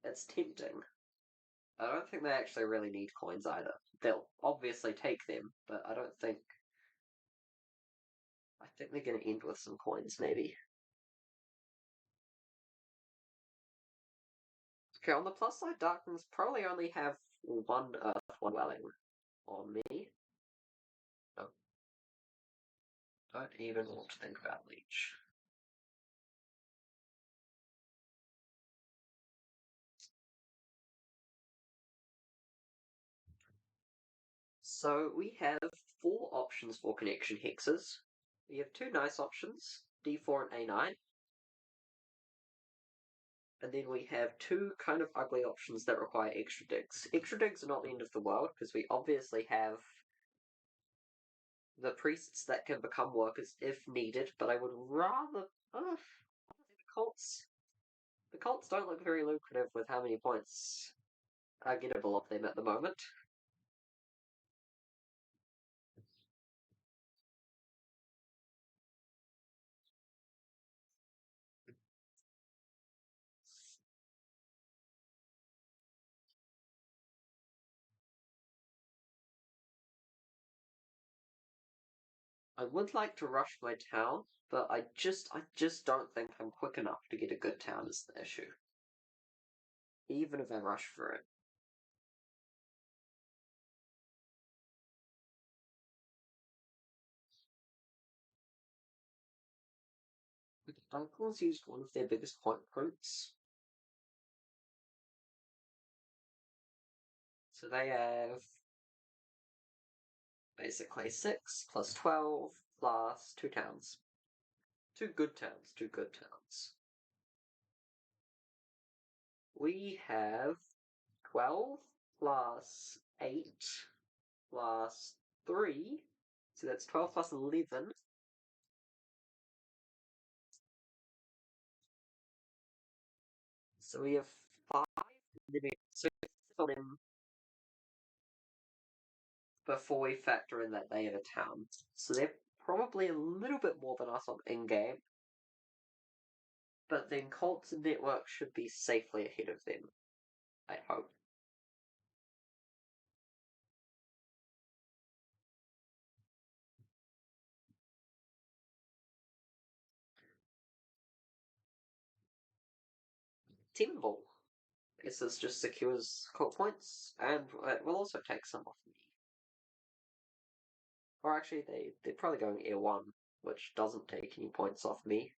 it's tempting. I don't think they actually really need coins either. They'll obviously take them, but I don't think. I think they're going to end with some coins, maybe. Okay, on the plus side, darklings probably only have one Earth, one dwelling on me. No, don't even want to think about Leech. So we have 4 options for connection hexes. We have 2 nice options, D4 and A9. And then we have 2 kind of ugly options that require extra digs. Extra digs are not the end of the world, because we obviously have the priests that can become workers if needed, but I would rather. The cults. The cults don't look very lucrative with how many points are gettable off them at the moment. I would like to rush my town, but I just don't think I'm quick enough to get a good town is the issue. Even if I rush for it. Uncles used one of their biggest point recruits. So they have basically 6 plus 12 plus 2 towns. 2 good towns, 2 good towns. We have 12 plus 8 plus 3. So that's 12 plus 11. So we have 5 living. So them before we factor in that they have a town. So they're probably a little bit more than us on in-game. But then Colt's network should be safely ahead of them. I hope. Timble. This just secures Colt points, and it will also take some off me. Or actually, they're probably going Air 1, which doesn't take any points off me.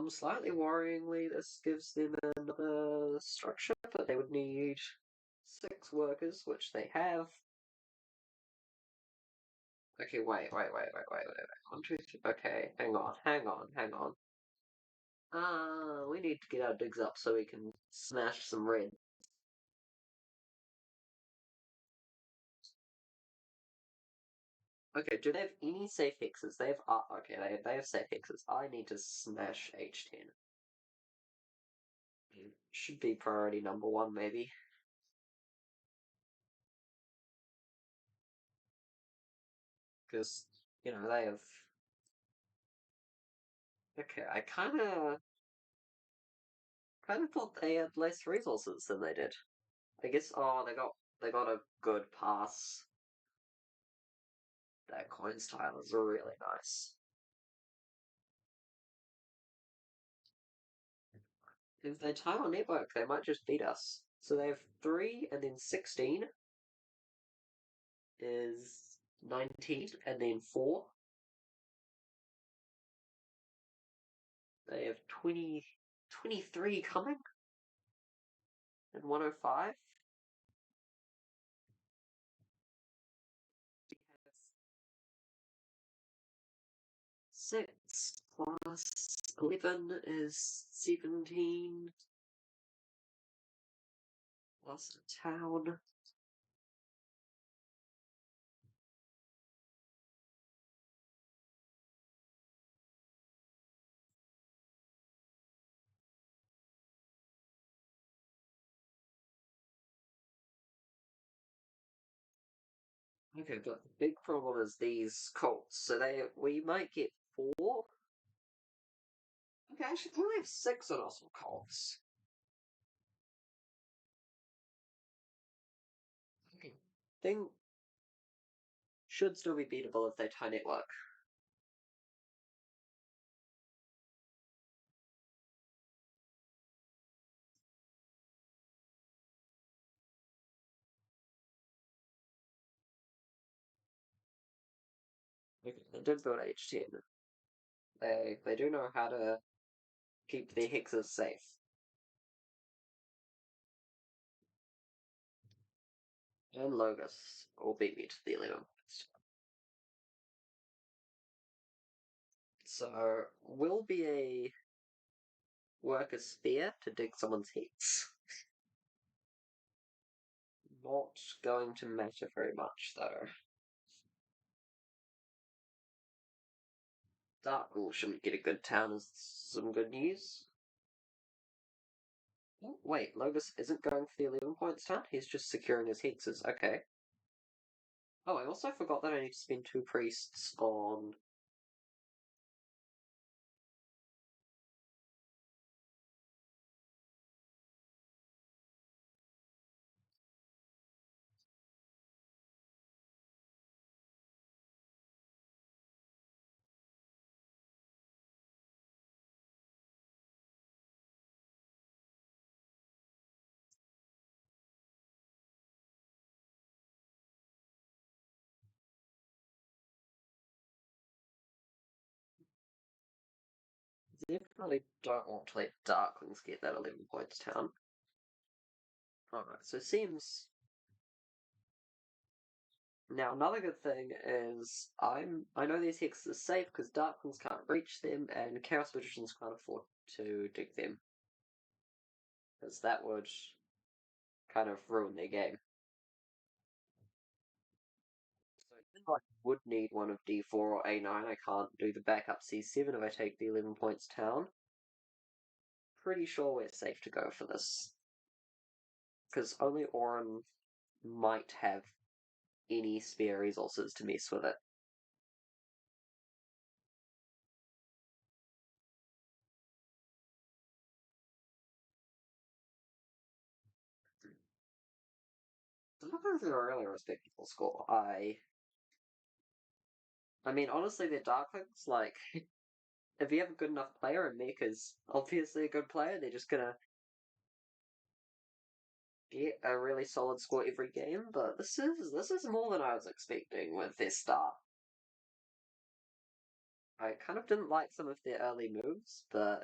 Slightly worryingly, this gives them another structure, but they would need 6 workers, which they have. Okay, wait. 1, 2, 3. Okay, hang on. We need to get our digs up so we can smash some red. Okay, do they have any safe hexes? They have. Okay, they have safe hexes. I need to smash H10. Should be priority number 1, maybe. Because, they have. Okay, I kinda thought they had less resources than they did. I guess. Oh, they got a good pass. That coins tile is really nice. If they tile a network, they might just beat us. So they have 3, and then 16 is 19, and then 4. They have 23 coming and 105. We have 6 plus 11 is 17 plus a town. Okay, but the big problem is these cults. So we might get 4. Okay, actually, we only have 6 on us cults. Okay. Thing should still be beatable if they tie network. Okay, they did build H10. They do know how to keep their hexes safe. And Logos will beat me to the 11 points. So, will be a worker spear to dig someone's hex. Not going to matter very much, though. Darkle shouldn't get a good town is some good news. Oh, wait, Logos isn't going for the 11 points town? He's just securing his hexes. Okay. Oh, I also forgot that I need to spend 2 priests on... Definitely don't want to let Darklings get that 11 points town. Alright, so it seems... Now, another good thing is I know these hexes are safe because Darklings can't reach them and Chaos Magicians can't afford to dig them. Because that would kind of ruin their game. So even though I would need one of D4 or A9, I can't do the backup C7 if I take the 11 points town. Pretty sure we're safe to go for this. Because only Auren might have any spare resources to mess with it. So I think they're a really respectable score. I mean, honestly, they're Darklings. Like, if you have a good enough player, and Mech is obviously a good player, they're just gonna get a really solid score every game. But this is more than I was expecting with their start. I kind of didn't like some of their early moves, but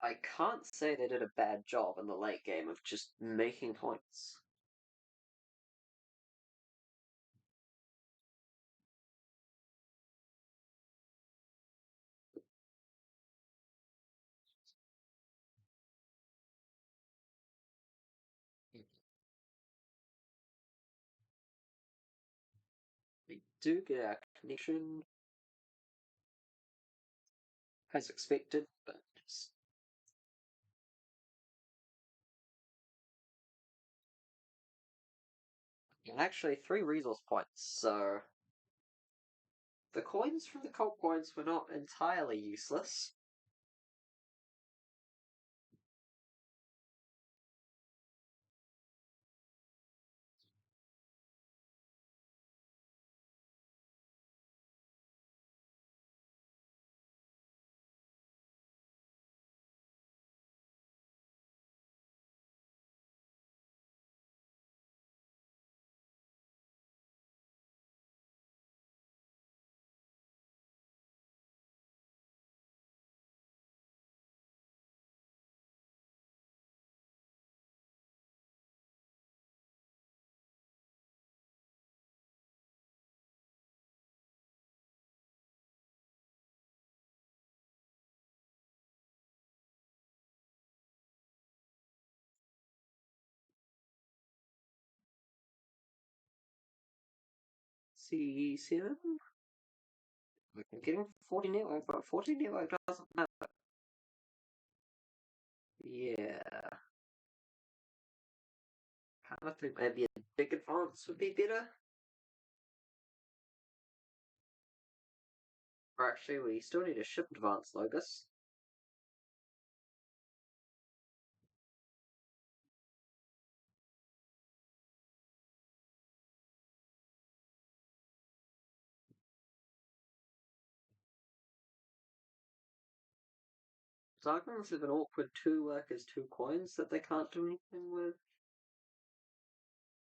I can't say they did a bad job in the late game of just making points. We do get our connection as expected, but just actually 3 resource points, so the coins from the cult coins were not entirely useless. C7? I'm getting 40 network, but 40 network doesn't matter. Yeah. Kind of think maybe a big advance would be better. Or actually, we still need a ship advance, Logos. Darklings have an awkward 2 workers, 2 coins that they can't do anything with.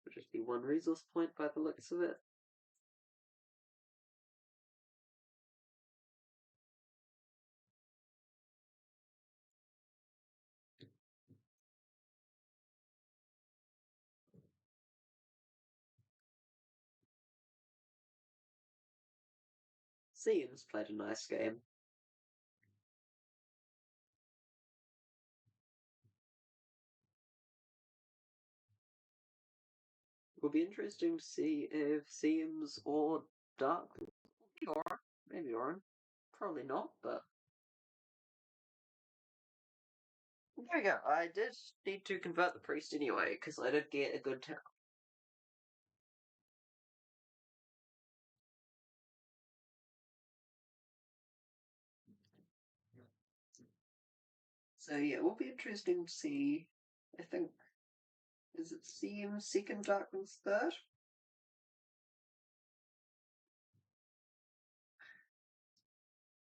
Would just be 1 resource point by the looks of it. Seems played a nice game. It will be interesting to see if Seams or Dark. Maybe Auren. Maybe Auren. Probably not, but. There we go. I did need to convert the priest anyway, because I did get a good town. So yeah, it will be interesting to see. I think. Is it Seams second, Darkness third?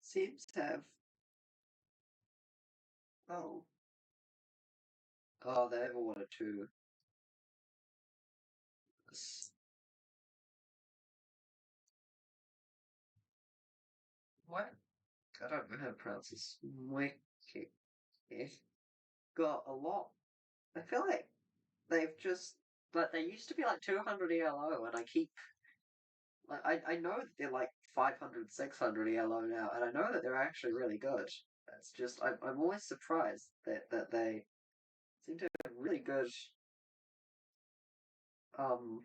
Seems to have. Oh. Oh, they ever wanted to. What? I don't know how to pronounce this. Wiki. Got a lot. I feel like they've just. But they used to be like 200 ELO, and I keep. Like, I know that they're like 500, 600 ELO now, and I know that they're actually really good. It's just. I'm always surprised that they seem to have really good. Um,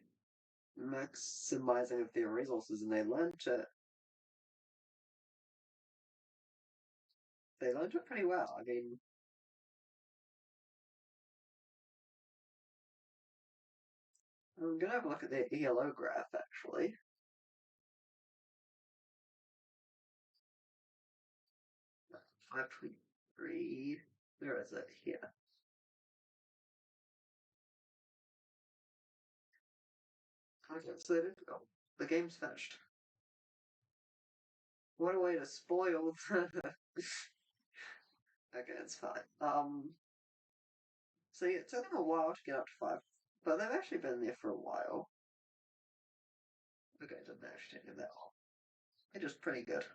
maximizing of their resources, and they learned it pretty well. I mean, I'm gonna have a look at their ELO graph actually. 523. Where is it? Here. Okay, so they did go. The game's finished. What a way to spoil the. Okay, it's fine. So yeah, it took them a while to get up to 5, but they've actually been there for a while. Okay, it didn't actually take them that long. They're just pretty good.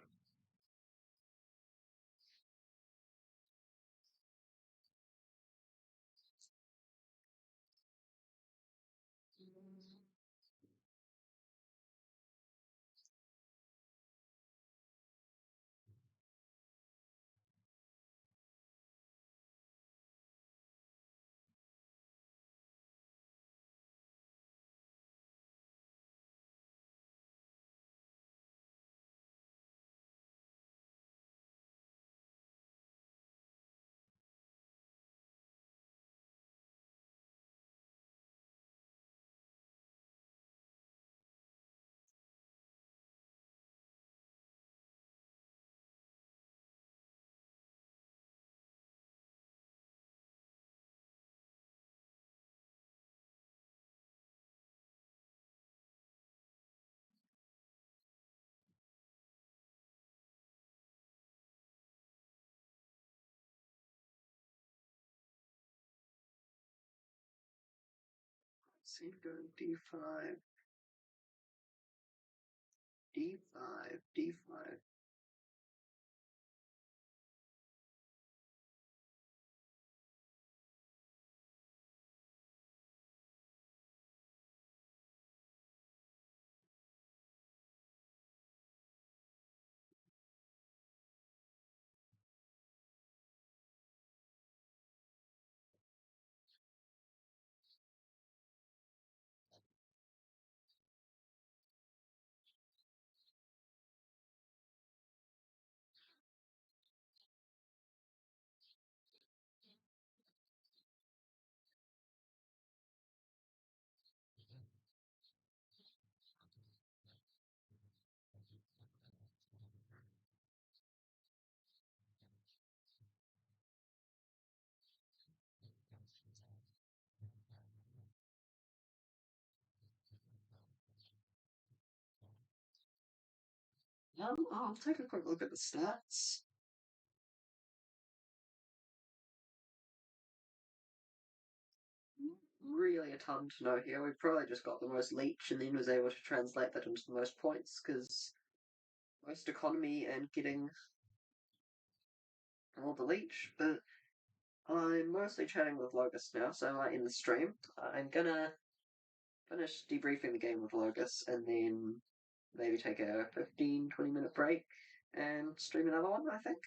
See, go D5, D5, D5. I'll take a quick look at the stats. Really a ton to know here. We probably just got the most leech and then was able to translate that into the most points because most economy and getting all the leech. But I'm mostly chatting with Logus now, so I might end the stream. I'm gonna finish debriefing the game with Logus and then maybe take a 15-20 minute break and stream another one, I think.